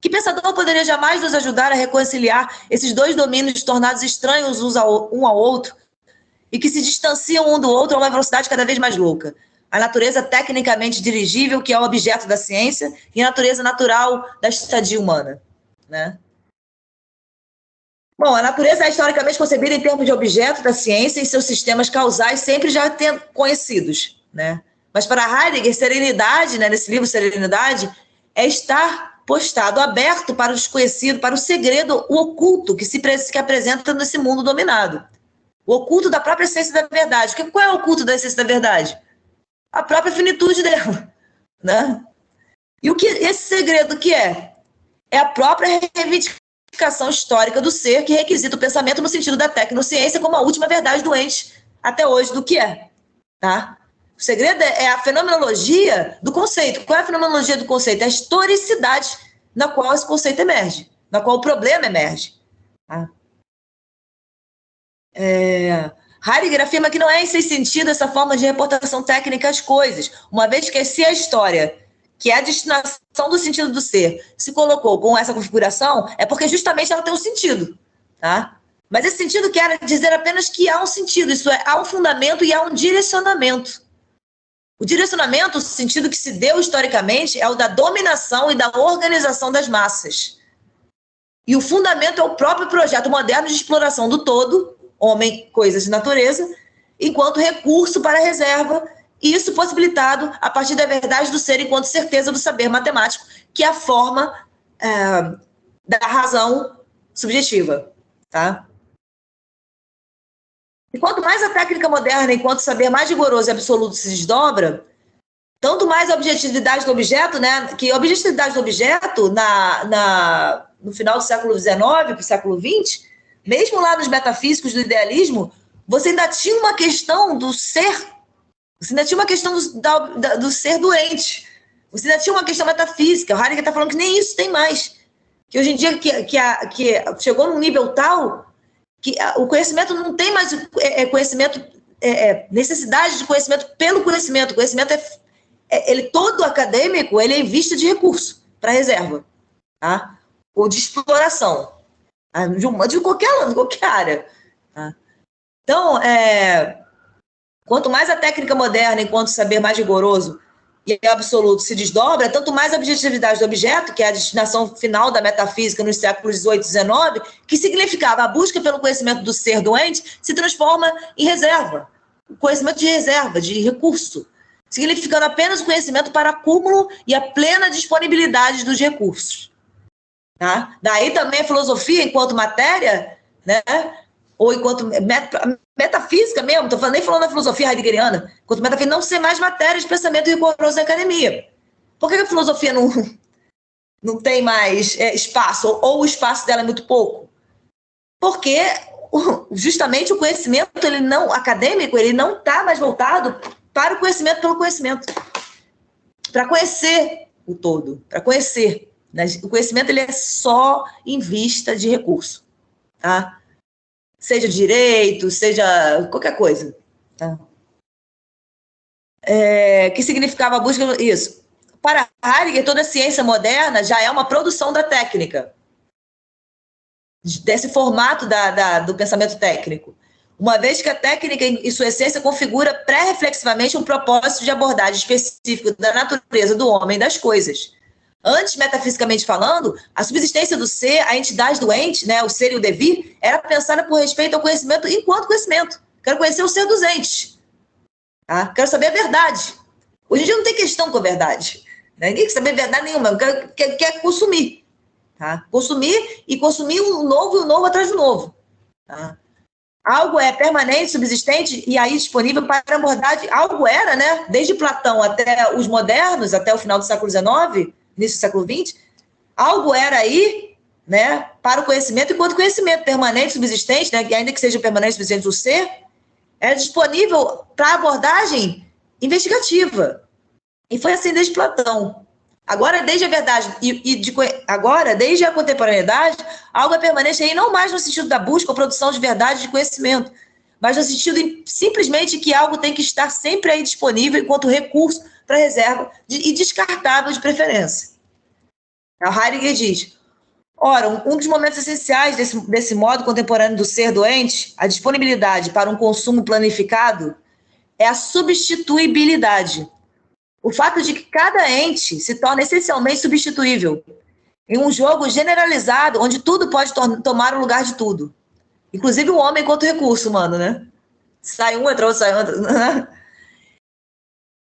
Que pensador poderia jamais nos ajudar a reconciliar esses dois domínios tornados estranhos um ao outro e que se distanciam um do outro a uma velocidade cada vez mais louca? A natureza tecnicamente dirigível, que é o objeto da ciência, e a natureza natural da estadia humana, né? Bom, a natureza é historicamente concebida em termos de objeto da ciência e seus sistemas causais sempre já conhecidos, né? Mas para Heidegger, serenidade, né, nesse livro Serenidade, é estar postado, aberto para o desconhecido, para o segredo, o oculto que apresenta nesse mundo dominado. O oculto da própria essência da verdade. Qual é o oculto da essência da verdade? A própria finitude dela, né? E o que esse segredo que é? É a própria reivindicação histórica do ser que requisita o pensamento no sentido da tecnociência como a última verdade doente até hoje do que é, tá? O segredo é a fenomenologia do conceito. Qual é a fenomenologia do conceito? É a historicidade na qual esse conceito emerge, na qual o problema emerge, tá? Heidegger afirma que não é em seu sentido essa forma de reportação técnica às coisas, uma vez que se a história, que é a destinação do sentido do ser, se colocou com essa configuração, é porque justamente ela tem um sentido, tá? Mas esse sentido quer dizer apenas que há um sentido, isso é, há um fundamento e há um direcionamento. O direcionamento, o sentido que se deu historicamente, é o da dominação e da organização das massas. E o fundamento é o próprio projeto moderno de exploração do todo, homem, coisas e natureza, enquanto recurso para a reserva, e isso possibilitado a partir da verdade do ser enquanto certeza do saber matemático, que é a forma da razão subjetiva, tá? E quanto mais a técnica moderna, enquanto saber mais rigoroso e absoluto se desdobra, tanto mais a objetividade do objeto, né? Que a objetividade do objeto, no final do século XIX para o século XX, mesmo lá nos metafísicos do idealismo, você ainda tinha uma questão do ser, você ainda tinha uma questão do ser doente, você ainda tinha uma questão metafísica. O Heidegger está falando que nem isso tem mais. Que hoje em dia que chegou num nível tal que o conhecimento não tem mais conhecimento, necessidade de conhecimento pelo conhecimento. O conhecimento ele todo acadêmico, ele é em vista de recurso para reserva, tá? Ou de exploração, tá? de qualquer área, tá? Então, quanto mais a técnica moderna, enquanto saber mais rigoroso e absoluto se desdobra, tanto mais a objetividade do objeto, que é a destinação final da metafísica nos séculos XVIII e XIX, que significava a busca pelo conhecimento do ser doente, se transforma em reserva. O conhecimento de reserva, de recurso, significando apenas o conhecimento para acúmulo e a plena disponibilidade dos recursos. Tá? Daí também a filosofia, enquanto matéria, né? Ou enquanto metafísica mesmo, nem falando da filosofia heideggeriana, enquanto metafísica não ser mais matéria de pensamento rigoroso na academia. Por que a filosofia não tem mais espaço, ou o espaço dela é muito pouco? Porque justamente o conhecimento acadêmico, ele não está mais voltado para o conhecimento pelo conhecimento, para conhecer o todo, para conhecer. Né? O conhecimento ele é só em vista de recurso, tá? Seja direito, seja qualquer coisa. Tá? Que significava a busca... Isso. Para Heidegger, toda a ciência moderna já é uma produção da técnica, desse formato do pensamento técnico. Uma vez que a técnica, em sua essência, configura pré-reflexivamente um propósito de abordagem específico da natureza do homem e das coisas. Antes, metafisicamente falando, a subsistência do ser, a entidade doente, né, o ser e o devir, era pensada por respeito ao conhecimento enquanto conhecimento. Quero conhecer o ser dos entes. Tá? Quero saber a verdade. Hoje em dia não tem questão com a verdade. Né? Ninguém quer saber verdade nenhuma. Quer consumir. Tá? Consumir e consumir um novo atrás do novo. Tá? Algo é permanente, subsistente e aí disponível para abordagem. Algo era, né? Desde Platão até os modernos, até o final do século XIX, início do século XX, algo era aí, né, para o conhecimento, enquanto conhecimento permanente, subsistente, né, ainda que seja permanente, subsistente do ser, era disponível para abordagem investigativa. E foi assim desde Platão. Agora, desde a verdade agora, desde a contemporaneidade, algo é permanente aí não mais no sentido da busca ou produção de verdade de conhecimento, mas no sentido simplesmente que algo tem que estar sempre aí disponível enquanto recurso para reserva e descartável de preferência. O Heidegger diz, ora, um dos momentos essenciais desse modo contemporâneo do ser doente, a disponibilidade para um consumo planificado, é a substituibilidade. O fato de que cada ente se torna essencialmente substituível em um jogo generalizado onde tudo pode tomar o lugar de tudo. Inclusive o homem enquanto recurso humano, né? Sai um, entra outro, sai outro.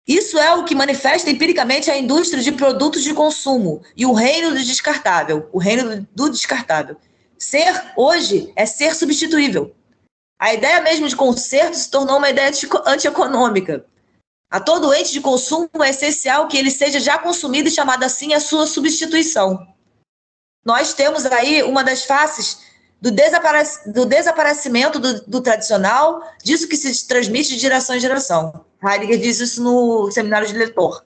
Isso é o que manifesta empiricamente a indústria de produtos de consumo e o reino do descartável. O reino do descartável. Ser, hoje, é ser substituível. A ideia mesmo de conserto se tornou uma ideia antieconômica. A todo ente de consumo é essencial que ele seja já consumido e chamado assim a sua substituição. Nós temos aí uma das faces do desaparecimento do tradicional, disso que se transmite de geração em geração. Heidegger diz isso no seminário de Leitor.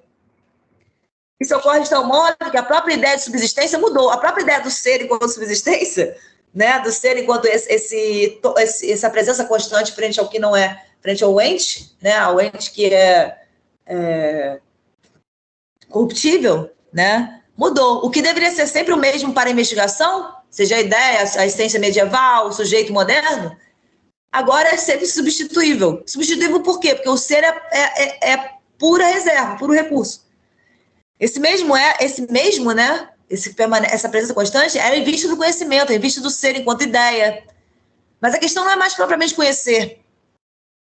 Isso ocorre de tal modo que a própria ideia de subsistência mudou. A própria ideia do ser enquanto subsistência, né, do ser enquanto essa presença constante frente ao que não é, frente ao ente, né, ao ente que é corruptível, né, mudou. O que deveria ser sempre o mesmo para a investigação, seja a ideia, a essência medieval, o sujeito moderno, agora é sempre substituível. Substituível por quê? Porque o ser é pura reserva, puro recurso. Essa presença constante é em vista do conhecimento, é em vista do ser enquanto ideia. Mas a questão não é mais propriamente conhecer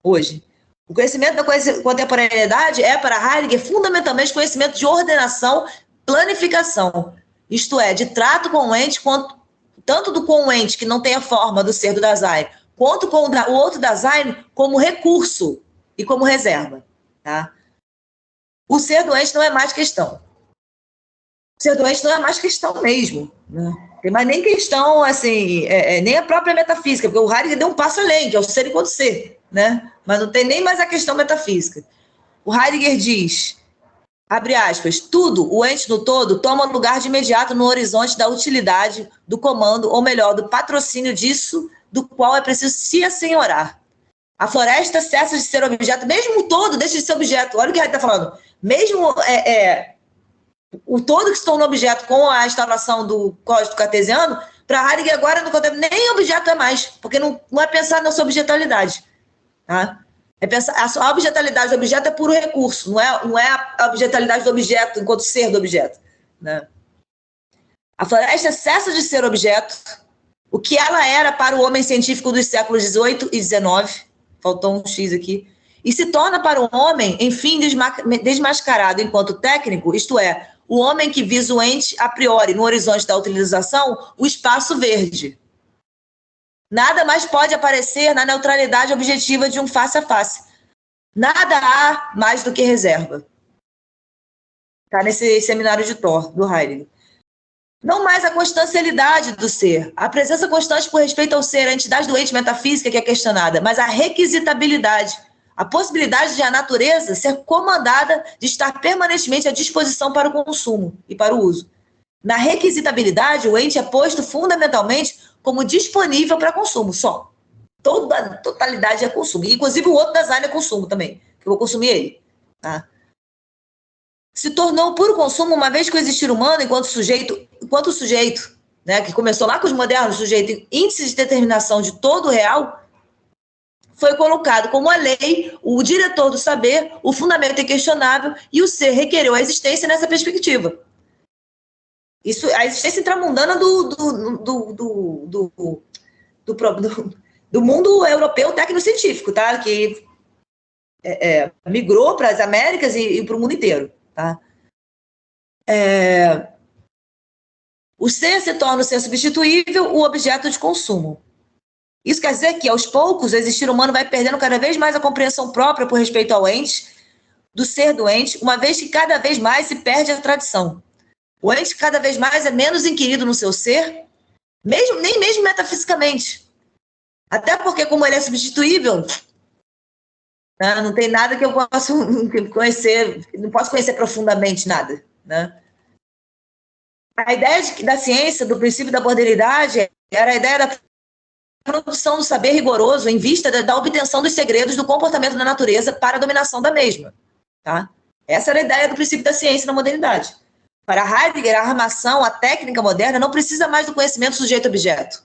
hoje. O conhecimento da contemporaneidade é, para Heidegger, fundamentalmente conhecimento de ordenação, planificação. Isto é, de trato com o ente, tanto com o ente que não tem a forma do ser do Dasein, quanto com o outro Dasein como recurso e como reserva. Tá? O ser doente não é mais questão. O ser doente não é mais questão mesmo. Né? Tem mais nem questão, assim, nem a própria metafísica, porque o Heidegger deu um passo além, que é o ser enquanto ser, né? Mas não tem nem mais a questão metafísica. O Heidegger diz, abre aspas, tudo, o ente no todo, toma lugar de imediato no horizonte da utilidade, do comando, ou melhor, do patrocínio disso, do qual é preciso se assenhorar. A floresta cessa de ser objeto, mesmo o todo deixa de ser objeto. Olha o que ele está falando. Mesmo o todo que se tornou objeto com a instalação do código cartesiano, para Heidegger agora nem objeto é mais, porque não é pensar na sua objetualidade. Tá? É pensar, a objetualidade do objeto é puro recurso, não é a objetualidade do objeto enquanto ser do objeto. Né? A floresta cessa de ser objeto, o que ela era para o homem científico dos séculos XVIII e XIX, faltou um X aqui, e se torna para o homem, enfim, desmascarado enquanto técnico, isto é, o homem que visa o ente a priori, no horizonte da utilização, o espaço verde. Nada mais pode aparecer na neutralidade objetiva de um face a face. Nada há mais do que reserva. Está nesse seminário de Thor, do Heidegger. Não mais a constancialidade do ser, a presença constante por respeito ao ser, a entidade doente metafísica que é questionada, mas a requisitabilidade, a possibilidade de a natureza ser comandada de estar permanentemente à disposição para o consumo e para o uso. Na requisitabilidade, o ente é posto fundamentalmente como disponível para consumo, só. Toda a totalidade é consumo. E, inclusive, o outro Dasein é consumo também, que eu vou consumir ele. Tá? Se tornou puro consumo uma vez que o existir humano, enquanto sujeito, né, que começou lá com os modernos, sujeito índice de determinação de todo o real, foi colocado como a lei, o diretor do saber, o fundamento inquestionável, e o ser requereu a existência nessa perspectiva. Isso, a existência intramundana do mundo europeu tecnocientífico, tá? Que migrou para as Américas e para o mundo inteiro. Tá? O ser se torna o ser substituível, o objeto de consumo. Isso quer dizer que, aos poucos, o existir humano vai perdendo cada vez mais a compreensão própria por respeito ao ente, do ser doente, uma vez que cada vez mais se perde a tradição. O ente cada vez mais é menos inquirido no seu ser, nem mesmo metafisicamente. Até porque, como ele é substituível, né, não tem nada que eu possa conhecer, não posso conhecer profundamente nada. Né? A ideia da ciência, do princípio da modernidade, era a ideia da produção do saber rigoroso em vista da obtenção dos segredos do comportamento da natureza para a dominação da mesma. Tá? Essa era a ideia do princípio da ciência na modernidade. Para Heidegger, a armação, a técnica moderna, não precisa mais do conhecimento sujeito-objeto.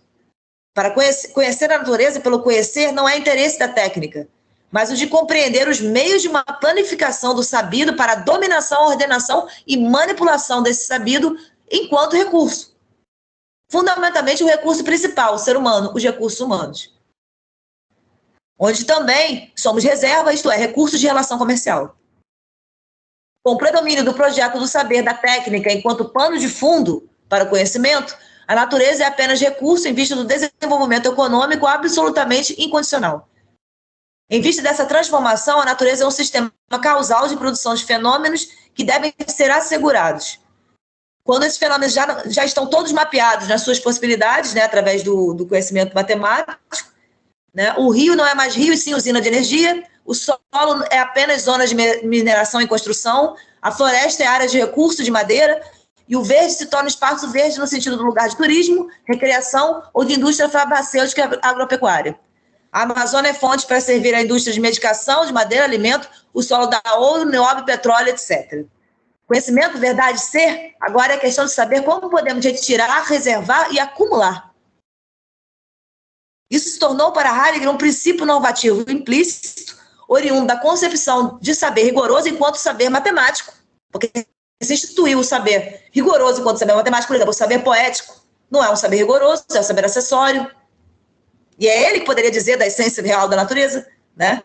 Para conhecer a natureza pelo conhecer não é interesse da técnica, mas o de compreender os meios de uma planificação do sabido para a dominação, ordenação e manipulação desse sabido enquanto recurso. Fundamentalmente, o recurso principal, o ser humano, os recursos humanos. Onde também somos reserva, isto é, recursos de relação comercial. Com o predomínio do projeto do saber da técnica enquanto pano de fundo para o conhecimento, a natureza é apenas recurso em vista do desenvolvimento econômico absolutamente incondicional. Em vista dessa transformação, a natureza é um sistema causal de produção de fenômenos que devem ser assegurados. Quando esses fenômenos já estão todos mapeados nas suas possibilidades, né, através do conhecimento matemático, né, o rio não é mais rio e sim usina de energia, o solo é apenas zona de mineração e construção, a floresta é área de recurso de madeira, e o verde se torna espaço verde no sentido do lugar de turismo, recreação ou de indústria farmacêutica e agropecuária. A Amazônia é fonte para servir a indústria de medicação, de madeira, alimento, o solo dá ouro, nióbio, petróleo, etc. Conhecimento, verdade, ser, agora é questão de saber como podemos retirar, reservar e acumular. Isso se tornou para Heidegger um princípio normativo implícito, oriundo da concepção de saber rigoroso enquanto saber matemático, porque se instituiu o saber rigoroso enquanto saber matemático, por exemplo, o saber poético não é um saber rigoroso, é um saber acessório. E é ele que poderia dizer da essência real da natureza, né?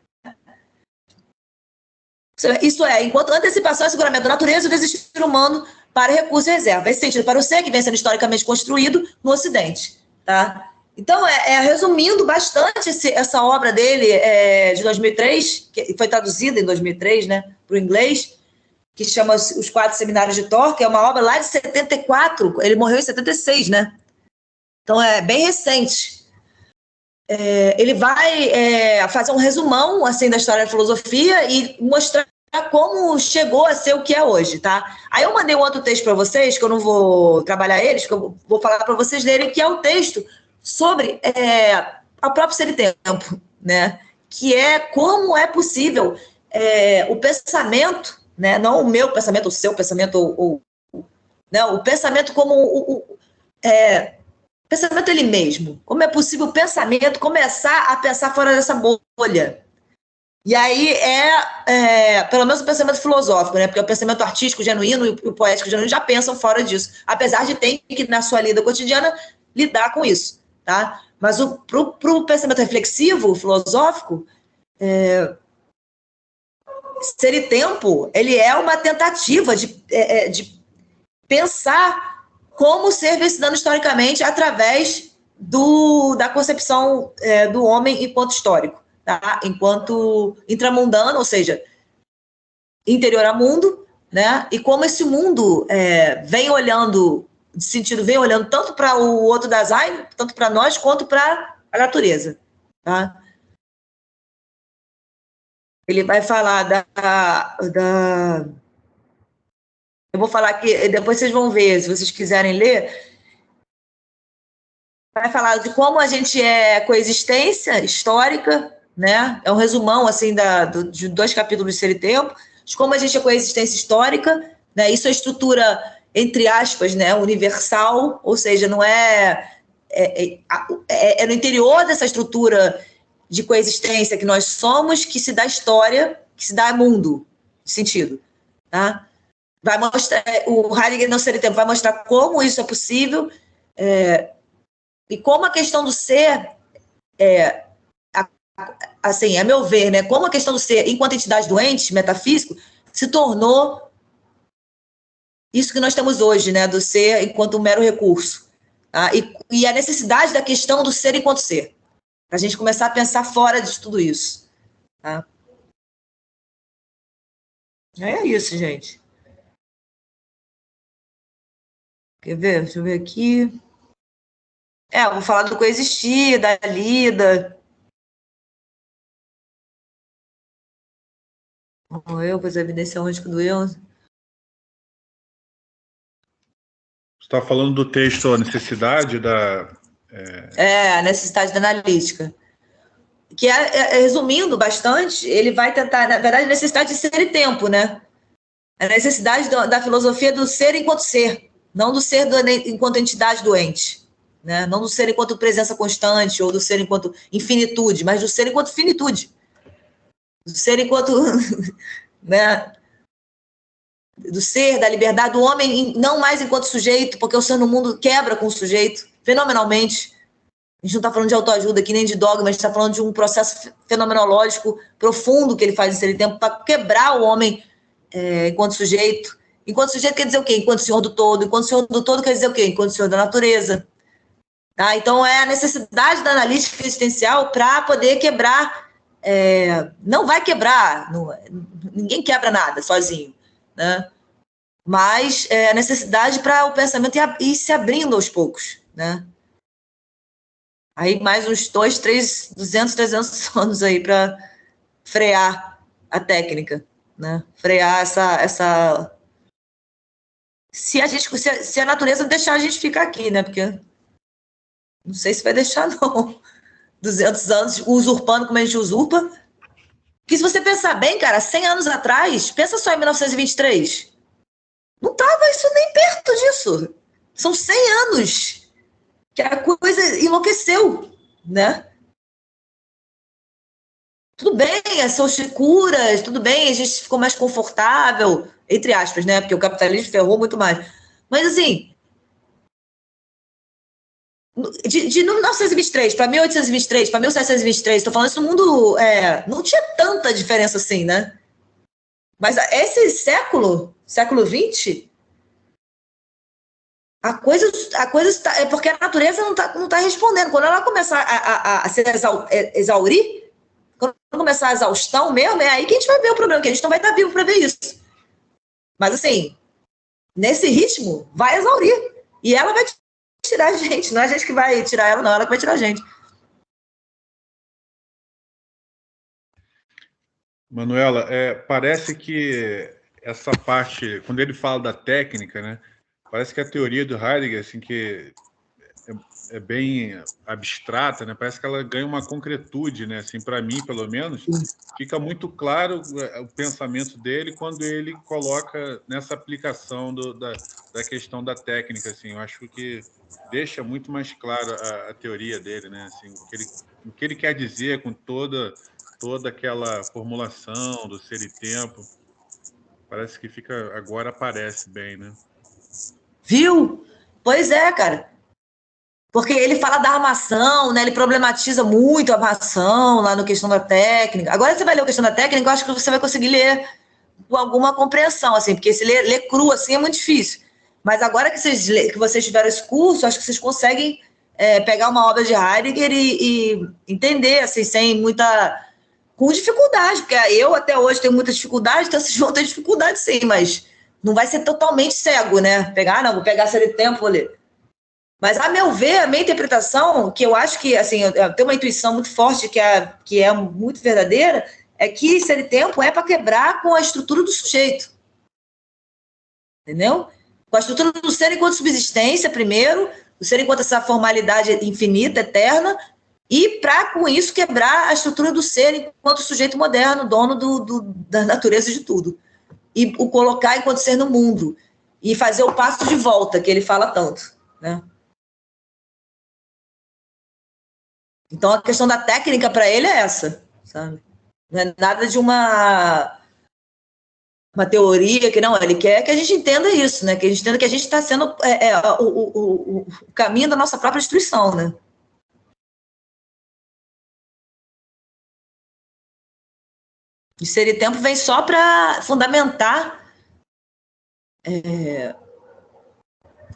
Isso é, enquanto antecipação e asseguramento da natureza e do existir humano para recurso e reserva. Esse sentido para o ser que vem sendo historicamente construído no Ocidente. Tá? Então, resumindo bastante essa obra dele de 2003, que foi traduzida em 2003, né, para o inglês, que chama Os Quatro Seminários de Thor, que é uma obra lá de 74, ele morreu em 76, né? Então, é bem recente. Ele vai fazer um resumão assim, da história da filosofia e mostrar como chegou a ser o que é hoje, tá? Aí eu mandei um outro texto para vocês, que eu não vou trabalhar eles, que eu vou falar para vocês lerem, que é o texto sobre a própria Ser e Tempo, né? Que é como é possível o pensamento, né? Não o meu pensamento, o seu pensamento, não, o pensamento como pensamento ele mesmo. Como é possível o pensamento começar a pensar fora dessa bolha? E aí pelo menos o pensamento filosófico, né? Porque o pensamento artístico genuíno e o poético genuíno já pensam fora disso, apesar de ter que, na sua lida cotidiana, lidar com isso, tá? Mas pro pensamento reflexivo, filosófico, Ser e Tempo, ele é uma tentativa de pensar como o ser vem se dando historicamente através da concepção do homem enquanto histórico, tá? Enquanto intramundano, ou seja, interior a mundo, né? E como esse mundo vem olhando tanto para o outro Dasein, tanto para nós, quanto para a natureza, tá? Ele vai falar eu vou falar aqui, depois vocês vão ver, se vocês quiserem ler. Vai falar de como a gente é coexistência histórica, né? É um resumão assim de 2 capítulos de Ser e Tempo, de como a gente é coexistência histórica, né? Isso é estrutura, entre aspas, né? Universal, ou seja, não é no interior dessa estrutura de coexistência que nós somos que se dá história, que se dá mundo, sentido, tá? Vai mostrar, o Heidegger no Ser e Tempo vai mostrar como isso é possível, e como a questão do ser, assim, a meu ver, né, como a questão do ser, enquanto entidade doente, metafísico, se tornou isso que nós temos hoje, né, do ser enquanto um mero recurso. Tá? E a necessidade da questão do ser enquanto ser, para a gente começar a pensar fora de tudo isso. Tá? É isso, gente. Quer ver? Deixa eu ver aqui. Eu vou falar do coexistir, da lida. Pois a evidência única do eu. Você está falando do texto A Necessidade A necessidade da analítica. Que resumindo bastante, ele vai tentar, na verdade, a necessidade de ser e tempo, né? A necessidade da filosofia do ser enquanto ser, não do ser enquanto entidade doente, né? Não do ser enquanto presença constante ou do ser enquanto infinitude, mas do ser enquanto finitude. Do ser enquanto... né? Do ser, da liberdade, do homem não mais enquanto sujeito, porque o ser no mundo quebra com o sujeito, fenomenalmente. A gente não está falando de autoajuda aqui, nem de dogma, a gente está falando de um processo fenomenológico profundo que ele faz em Ser e Tempo para quebrar o homem enquanto sujeito. Enquanto sujeito quer dizer o quê? Enquanto senhor do todo. Enquanto senhor do todo quer dizer o quê? Enquanto senhor da natureza. Tá? Então, é a necessidade da analítica existencial para poder quebrar. Não vai quebrar, ninguém quebra nada sozinho, né? Mas a necessidade para o pensamento ir se abrindo aos poucos, né? Aí mais uns 200, 300 anos aí para frear a técnica, né? Frear essa... Se a natureza deixar a gente ficar aqui, né? Porque não sei se vai deixar, não. 200 anos usurpando como a gente usurpa. Porque se você pensar bem, cara, 100 anos atrás, pensa só em 1923. Não estava isso nem perto disso. São 100 anos que a coisa enlouqueceu, né? Tudo bem, essas curas, tudo bem, a gente ficou mais confortável, entre aspas, né? Porque o capitalismo ferrou muito mais. Mas, assim, de 1923 para 1823, para 1723, estou falando isso no mundo, não tinha tanta diferença assim, né? Mas esse século XX, a coisa é porque a natureza não tá respondendo. Quando ela começar a se exaurir, quando começar a exaustão mesmo, é aí que a gente vai ver o problema, que a gente não vai estar vivo para ver isso. Mas, assim, nesse ritmo, vai exaurir. E ela vai tirar a gente. Não é a gente que vai tirar ela, não. Ela que vai tirar a gente. Manuela, parece que essa parte, quando ele fala da técnica, né, parece que a teoria do Heidegger, assim, que é bem abstrata, né, parece que ela ganha uma concretude, né, assim, para mim, pelo menos, fica muito claro o pensamento dele quando ele coloca nessa aplicação da questão da técnica, assim, eu acho que deixa muito mais claro a teoria dele, né, assim, o que ele quer dizer com toda aquela formulação do ser e tempo, parece que agora aparece bem, né? Viu? Pois é, cara. Porque ele fala da armação, né? Ele problematiza muito a armação lá no questão da técnica. Agora você vai ler a questão da técnica, eu acho que você vai conseguir ler com alguma compreensão, assim, porque se ler cru assim é muito difícil. Mas agora que vocês tiveram esse curso, acho que vocês conseguem pegar uma obra de Heidegger e entender, assim, sem muita... com dificuldade, porque eu até hoje tenho muita dificuldade, então vocês vão ter dificuldade sim, mas não vai ser totalmente cego, né? Vou pegar Ser e Tempo, vou ler. Mas, a meu ver, a minha interpretação, que eu acho que, assim, eu tenho uma intuição muito forte, que é muito verdadeira, é que Ser e Tempo é para quebrar com a estrutura do sujeito. Entendeu? Com a estrutura do ser enquanto subsistência, primeiro, o ser enquanto essa formalidade infinita, eterna, e para, com isso, quebrar a estrutura do ser enquanto sujeito moderno, dono da natureza de tudo. E o colocar enquanto ser no mundo. E fazer o passo de volta, que ele fala tanto, né? Então, a questão da técnica para ele é essa, sabe? Não é nada de uma teoria que não, ele quer que a gente entenda isso, né? Que a gente entenda que a gente está sendo o caminho da nossa própria destruição, né? E Ser e Tempo vem só para fundamentar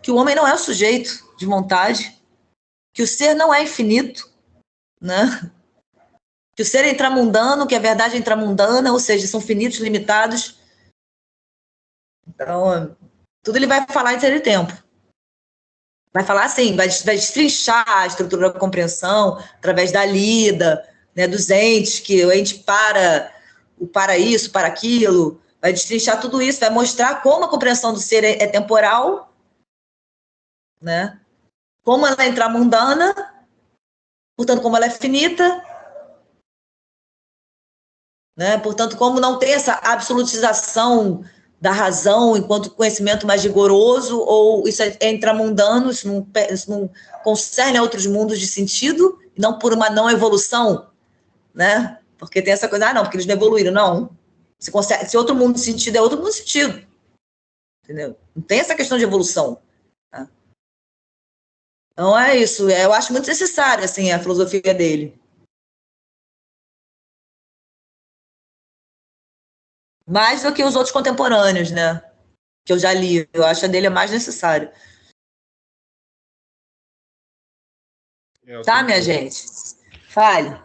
que o homem não é o sujeito de vontade, que o ser não é infinito, né? Que o ser é intramundano, que a verdade é intramundana, ou seja, são finitos, limitados. Então, tudo ele vai falar em Ser e Tempo. Vai falar assim, vai destrinchar a estrutura da compreensão através da lida, né, dos entes, que o ente para isso, para aquilo, vai destrinchar tudo isso, vai mostrar como a compreensão do ser é temporal, né? como ela é intramundana, portanto, como ela é finita, né? Portanto, como não tem essa absolutização da razão enquanto conhecimento mais rigoroso, ou isso é intramundano, isso não concerne a outros mundos de sentido, não por uma não evolução, né? Porque tem essa coisa, não, porque eles não evoluíram, não. Se outro mundo de sentido é outro mundo de sentido, entendeu? Não tem essa questão de evolução. Tá? Então é isso, eu acho muito necessário, assim, a filosofia dele. Mais do que os outros contemporâneos, né? Que eu já li. Eu acho a dele mais necessário. Tá, minha gente? Fale.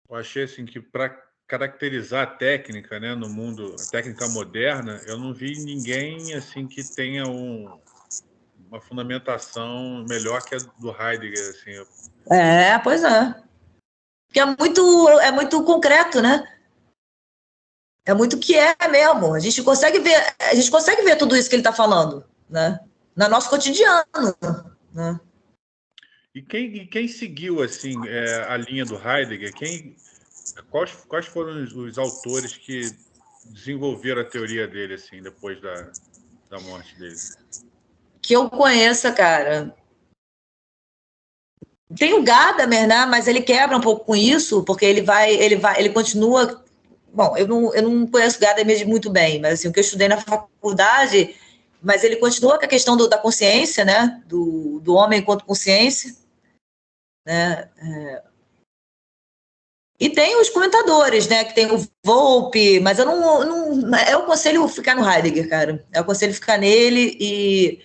Eu achei assim que para caracterizar a técnica, né, no mundo, a técnica moderna, eu não vi ninguém assim que tenha uma fundamentação melhor que a do Heidegger, assim. Pois é. Porque é muito concreto, né? É muito o que é mesmo. A gente consegue ver tudo isso que ele está falando, né? No nosso cotidiano, né? E quem seguiu assim a linha do Heidegger? Quais foram os autores que desenvolveram a teoria dele assim depois da morte dele? Que eu conheça, cara. Tem o Gadamer, né? Mas ele quebra um pouco com isso, porque ele continua. Bom, eu não conheço o Gadamer muito bem, mas assim, o que eu estudei na faculdade, mas ele continua com a questão da consciência, né? Do homem enquanto consciência, né? E tem os comentadores, né? Que tem o Volpe, mas eu aconselho ficar no Heidegger, cara. Eu aconselho ficar nele e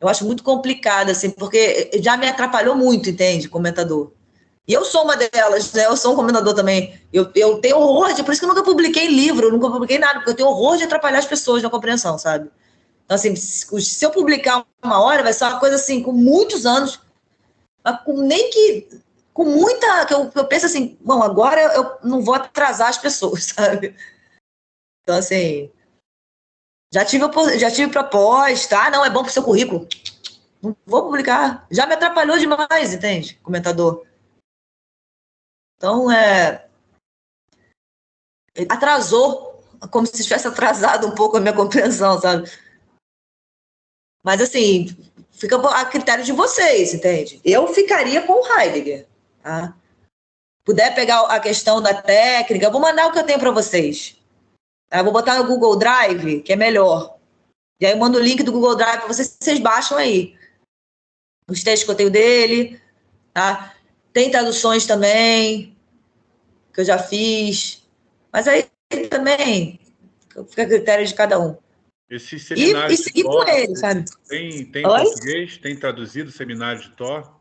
eu acho muito complicado, assim, porque já me atrapalhou muito, entende? Comentador. E eu sou uma delas, né? Eu sou um comentador também. Eu tenho horror por isso que eu nunca publiquei livro, nunca publiquei nada, porque eu tenho horror de atrapalhar as pessoas na compreensão, sabe? Então, assim, se eu publicar uma hora, vai ser uma coisa assim, com muitos anos, mas com muita. Que eu penso assim, bom, agora eu não vou atrasar as pessoas, sabe? Então, assim, já tive proposta, não, é bom pro seu currículo. Não vou publicar. Já me atrapalhou demais, entende? Comentador. Então, atrasou, como se tivesse atrasado um pouco a minha compreensão, sabe? Mas, assim, fica a critério de vocês, entende? Eu ficaria com o Heidegger, tá? Puder pegar a questão da técnica, eu vou mandar o que eu tenho para vocês. Tá? Eu vou botar no Google Drive, que é melhor. E aí eu mando o link do Google Drive para vocês baixam aí. Os textos que eu tenho dele, tá? Tem traduções também, que eu já fiz. Mas aí também fica a critério de cada um. Esse seminário E seguir com ele, sabe? Tem em português? Tem traduzido o seminário de Thor?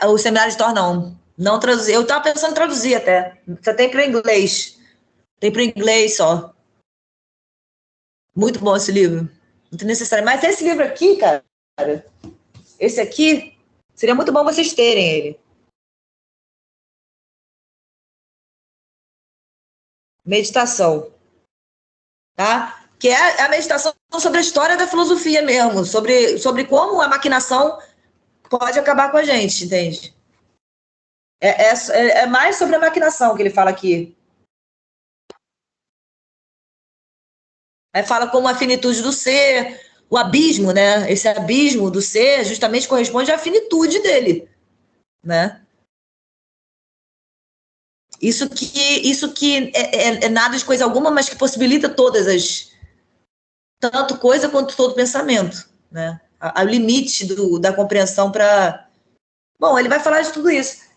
O seminário de Thor, não. Não traduzi. Eu estava pensando em traduzir até. Só tem para inglês. Tem para inglês só. Muito bom esse livro. Muito necessário. Mas esse livro aqui, cara, esse aqui, seria muito bom vocês terem ele. Meditação. Tá? Que é a meditação sobre a história da filosofia mesmo, sobre como a maquinação pode acabar com a gente, entende? É mais sobre a maquinação que ele fala aqui. Aí fala como a finitude do ser, o abismo, né? Esse abismo do ser justamente corresponde à finitude dele, né? Isso que é nada de coisa alguma, mas que possibilita todas tanto coisa quanto todo pensamento, né? O limite da compreensão para... Bom, ele vai falar de tudo isso.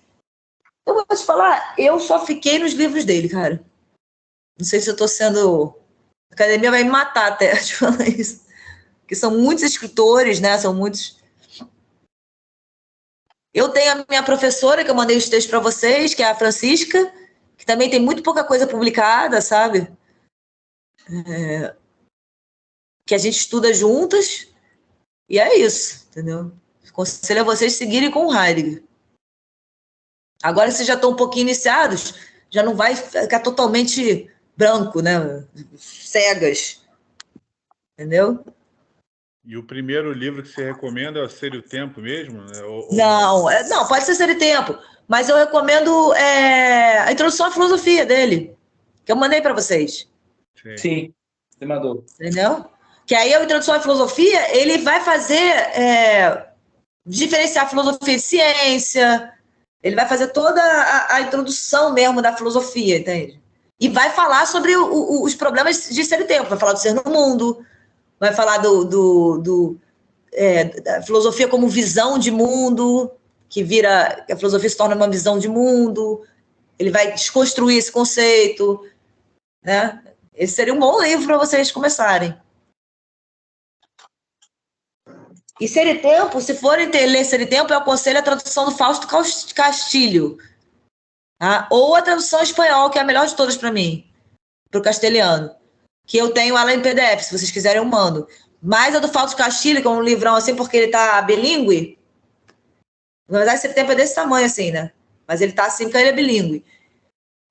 Eu vou te falar, eu só fiquei nos livros dele, cara. Não sei se eu estou sendo... A academia vai me matar até de falar isso. Porque são muitos escritores, né? São muitos... Eu tenho a minha professora, que eu mandei os textos para vocês, que é a Francisca, que também tem muito pouca coisa publicada, sabe? Que a gente estuda juntas, e é isso, entendeu? Aconselho a vocês seguirem com o Heidegger. Agora, se já estão um pouquinho iniciados, já não vai ficar totalmente branco, né? Cegas. Entendeu? E o primeiro livro que você recomenda é Ser o Tempo mesmo? Né? Não, pode ser Ser o Tempo, mas eu recomendo a Introdução à Filosofia dele, que eu mandei para vocês. Sim, você mandou. Entendeu? Que aí a Introdução à Filosofia, ele vai fazer diferenciar a filosofia de ciência, ele vai fazer toda a introdução mesmo da filosofia, entende? E vai falar sobre os problemas de ser e tempo, vai falar do ser no mundo, vai falar da filosofia como visão de mundo, que a filosofia se torna uma visão de mundo, ele vai desconstruir esse conceito, né? Esse seria um bom livro para vocês começarem. E Ser e Tempo, se forem ler Ser e Tempo, eu aconselho a tradução do Fausto Castilho. Tá? Ou a tradução espanhol, que é a melhor de todas para mim, para o castelhano. Que eu tenho ela em PDF, se vocês quiserem eu mando. Mas a do Fausto Castilho, que é um livrão assim, porque ele tá bilíngue. Na verdade, Ser e Tempo é desse tamanho assim, né? Mas ele tá assim porque ele é bilíngue.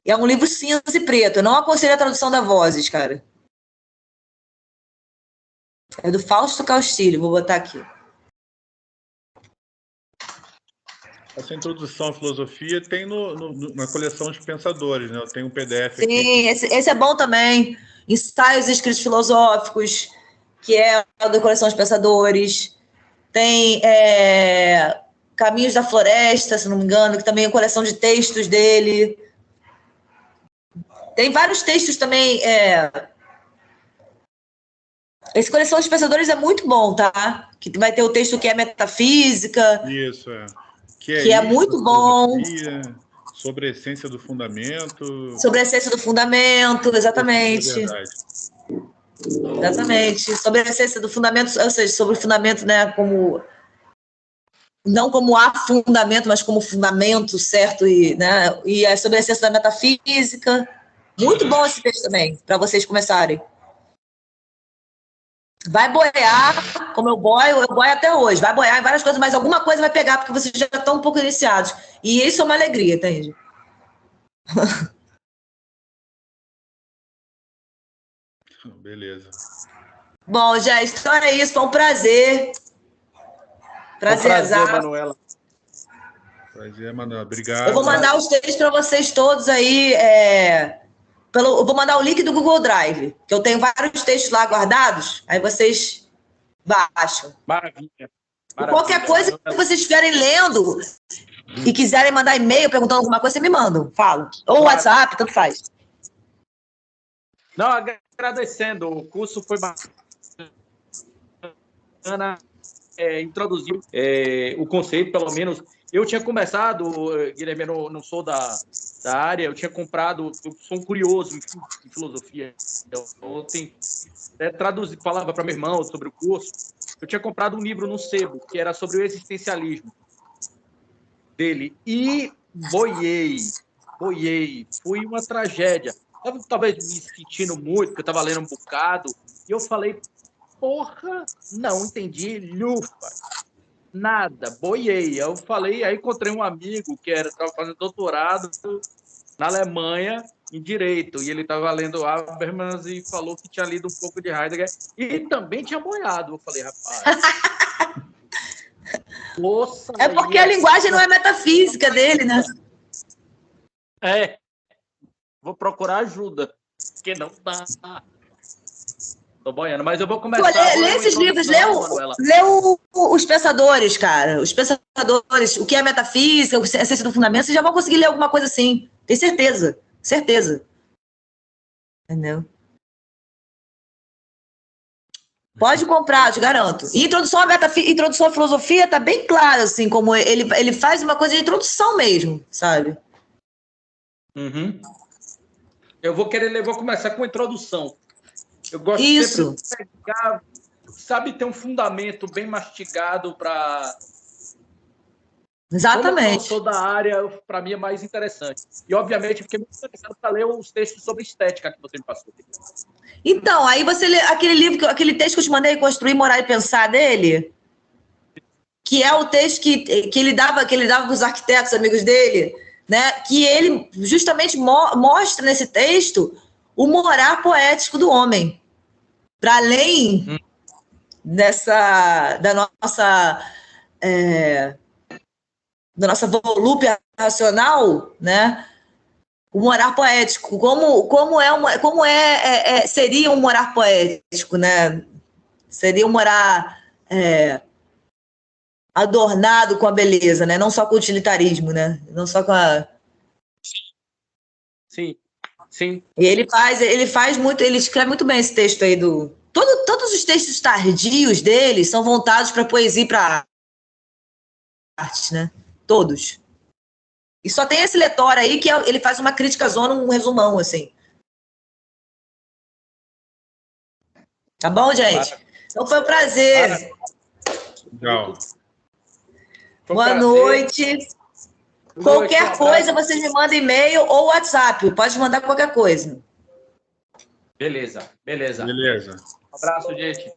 E é um livro cinza e preto. Eu não aconselho a tradução da Vozes, cara. É do Fausto Castilho, vou botar aqui. Essa introdução à filosofia tem na coleção de pensadores, né? Eu tenho um PDF Sim, aqui. Esse é bom também. Ensaios e Escritos Filosóficos, que é da coleção de pensadores. Tem Caminhos da Floresta, se não me engano, que também é a coleção de textos dele. Tem vários textos também. Esse coleção de pensadores é muito bom, tá? Que vai ter o texto que é metafísica. Isso, Que é muito bom. Sobre a essência do fundamento. Sobre a essência do fundamento, exatamente. Exatamente. Sobre a essência do fundamento, ou seja, sobre o fundamento, né, não como a fundamento, mas como fundamento, certo? E é sobre a essência da metafísica. Muito bom esse texto também, para vocês começarem. Vai boiar, como eu boio até hoje. Vai boiar em várias coisas, mas alguma coisa vai pegar, porque vocês já estão um pouco iniciados. E isso é uma alegria, entende? Beleza. Bom, gente, então é isso. Foi um prazer. Prazer, Manuela. Prazer, Manuela. Obrigado. Eu vou mandar os textos para vocês todos aí. Eu vou mandar o link do Google Drive, que eu tenho vários textos lá guardados, aí vocês baixam. Maravilha. E qualquer coisa que vocês estiverem lendo e quiserem mandar e-mail perguntando alguma coisa, vocês me mandam, falo. Ou WhatsApp, tanto faz. Não, agradecendo, o curso foi bacana, introduziu o conceito, pelo menos. Eu tinha começado, Guilherme, eu não sou da área, eu tinha comprado, eu sou um curioso em filosofia. Ontem, falava para meu irmão sobre o curso, eu tinha comprado um livro no sebo, que era sobre o existencialismo dele, e boiei, foi uma tragédia. Eu talvez me sentindo muito, porque eu estava lendo um bocado, e eu falei, porra, não entendi lufa. Nada, boiei. Eu falei, aí encontrei um amigo que estava fazendo doutorado na Alemanha em Direito, e ele estava lendo Habermas e falou que tinha lido um pouco de Heidegger e também tinha boiado. Eu falei, rapaz... É porque a linguagem não é metafísica dele, né? Vou procurar ajuda, porque não dá... Tô boiando, mas eu vou começar... Lê esses livros, lê os pensadores, cara. Os pensadores, o que é metafísica, a essência do fundamento, vocês já vão conseguir ler alguma coisa assim. Tenho certeza. Certeza. Entendeu? Pode comprar, eu te garanto. E introdução à filosofia tá bem claro, assim, como ele faz uma coisa de introdução mesmo, sabe? Uhum. Eu vou começar com a introdução. Eu gosto Isso. sempre de pegar, sabe, ter um fundamento bem mastigado para... Exatamente. Como eu sou da área, para mim é mais interessante. E, obviamente, fiquei muito interessado para ler os textos sobre estética que você me passou. Então, aí você lê aquele texto que eu te mandei, Construir, Morar e Pensar, dele, que é o texto que ele dava para os arquitetos, amigos dele, né? Que ele justamente mostra nesse texto o morar poético do homem, para além da nossa volúpia racional, né? O morar poético, seria um morar poético, né? Seria um morar adornado com a beleza, né? Não só com o utilitarismo, né? Não só com a... Sim, sim. E ele escreve muito bem esse texto aí todos os textos tardios dele são voltados para poesia e para arte, né? Todos. E só tem esse Letório aí que ele faz uma crítica zona, um resumão, assim. Tá bom, gente? Claro. Então foi um prazer. Tchau. Boa noite. Qualquer coisa, vocês me mandam e-mail ou WhatsApp. Pode mandar qualquer coisa. Beleza. Beleza. Um abraço, gente.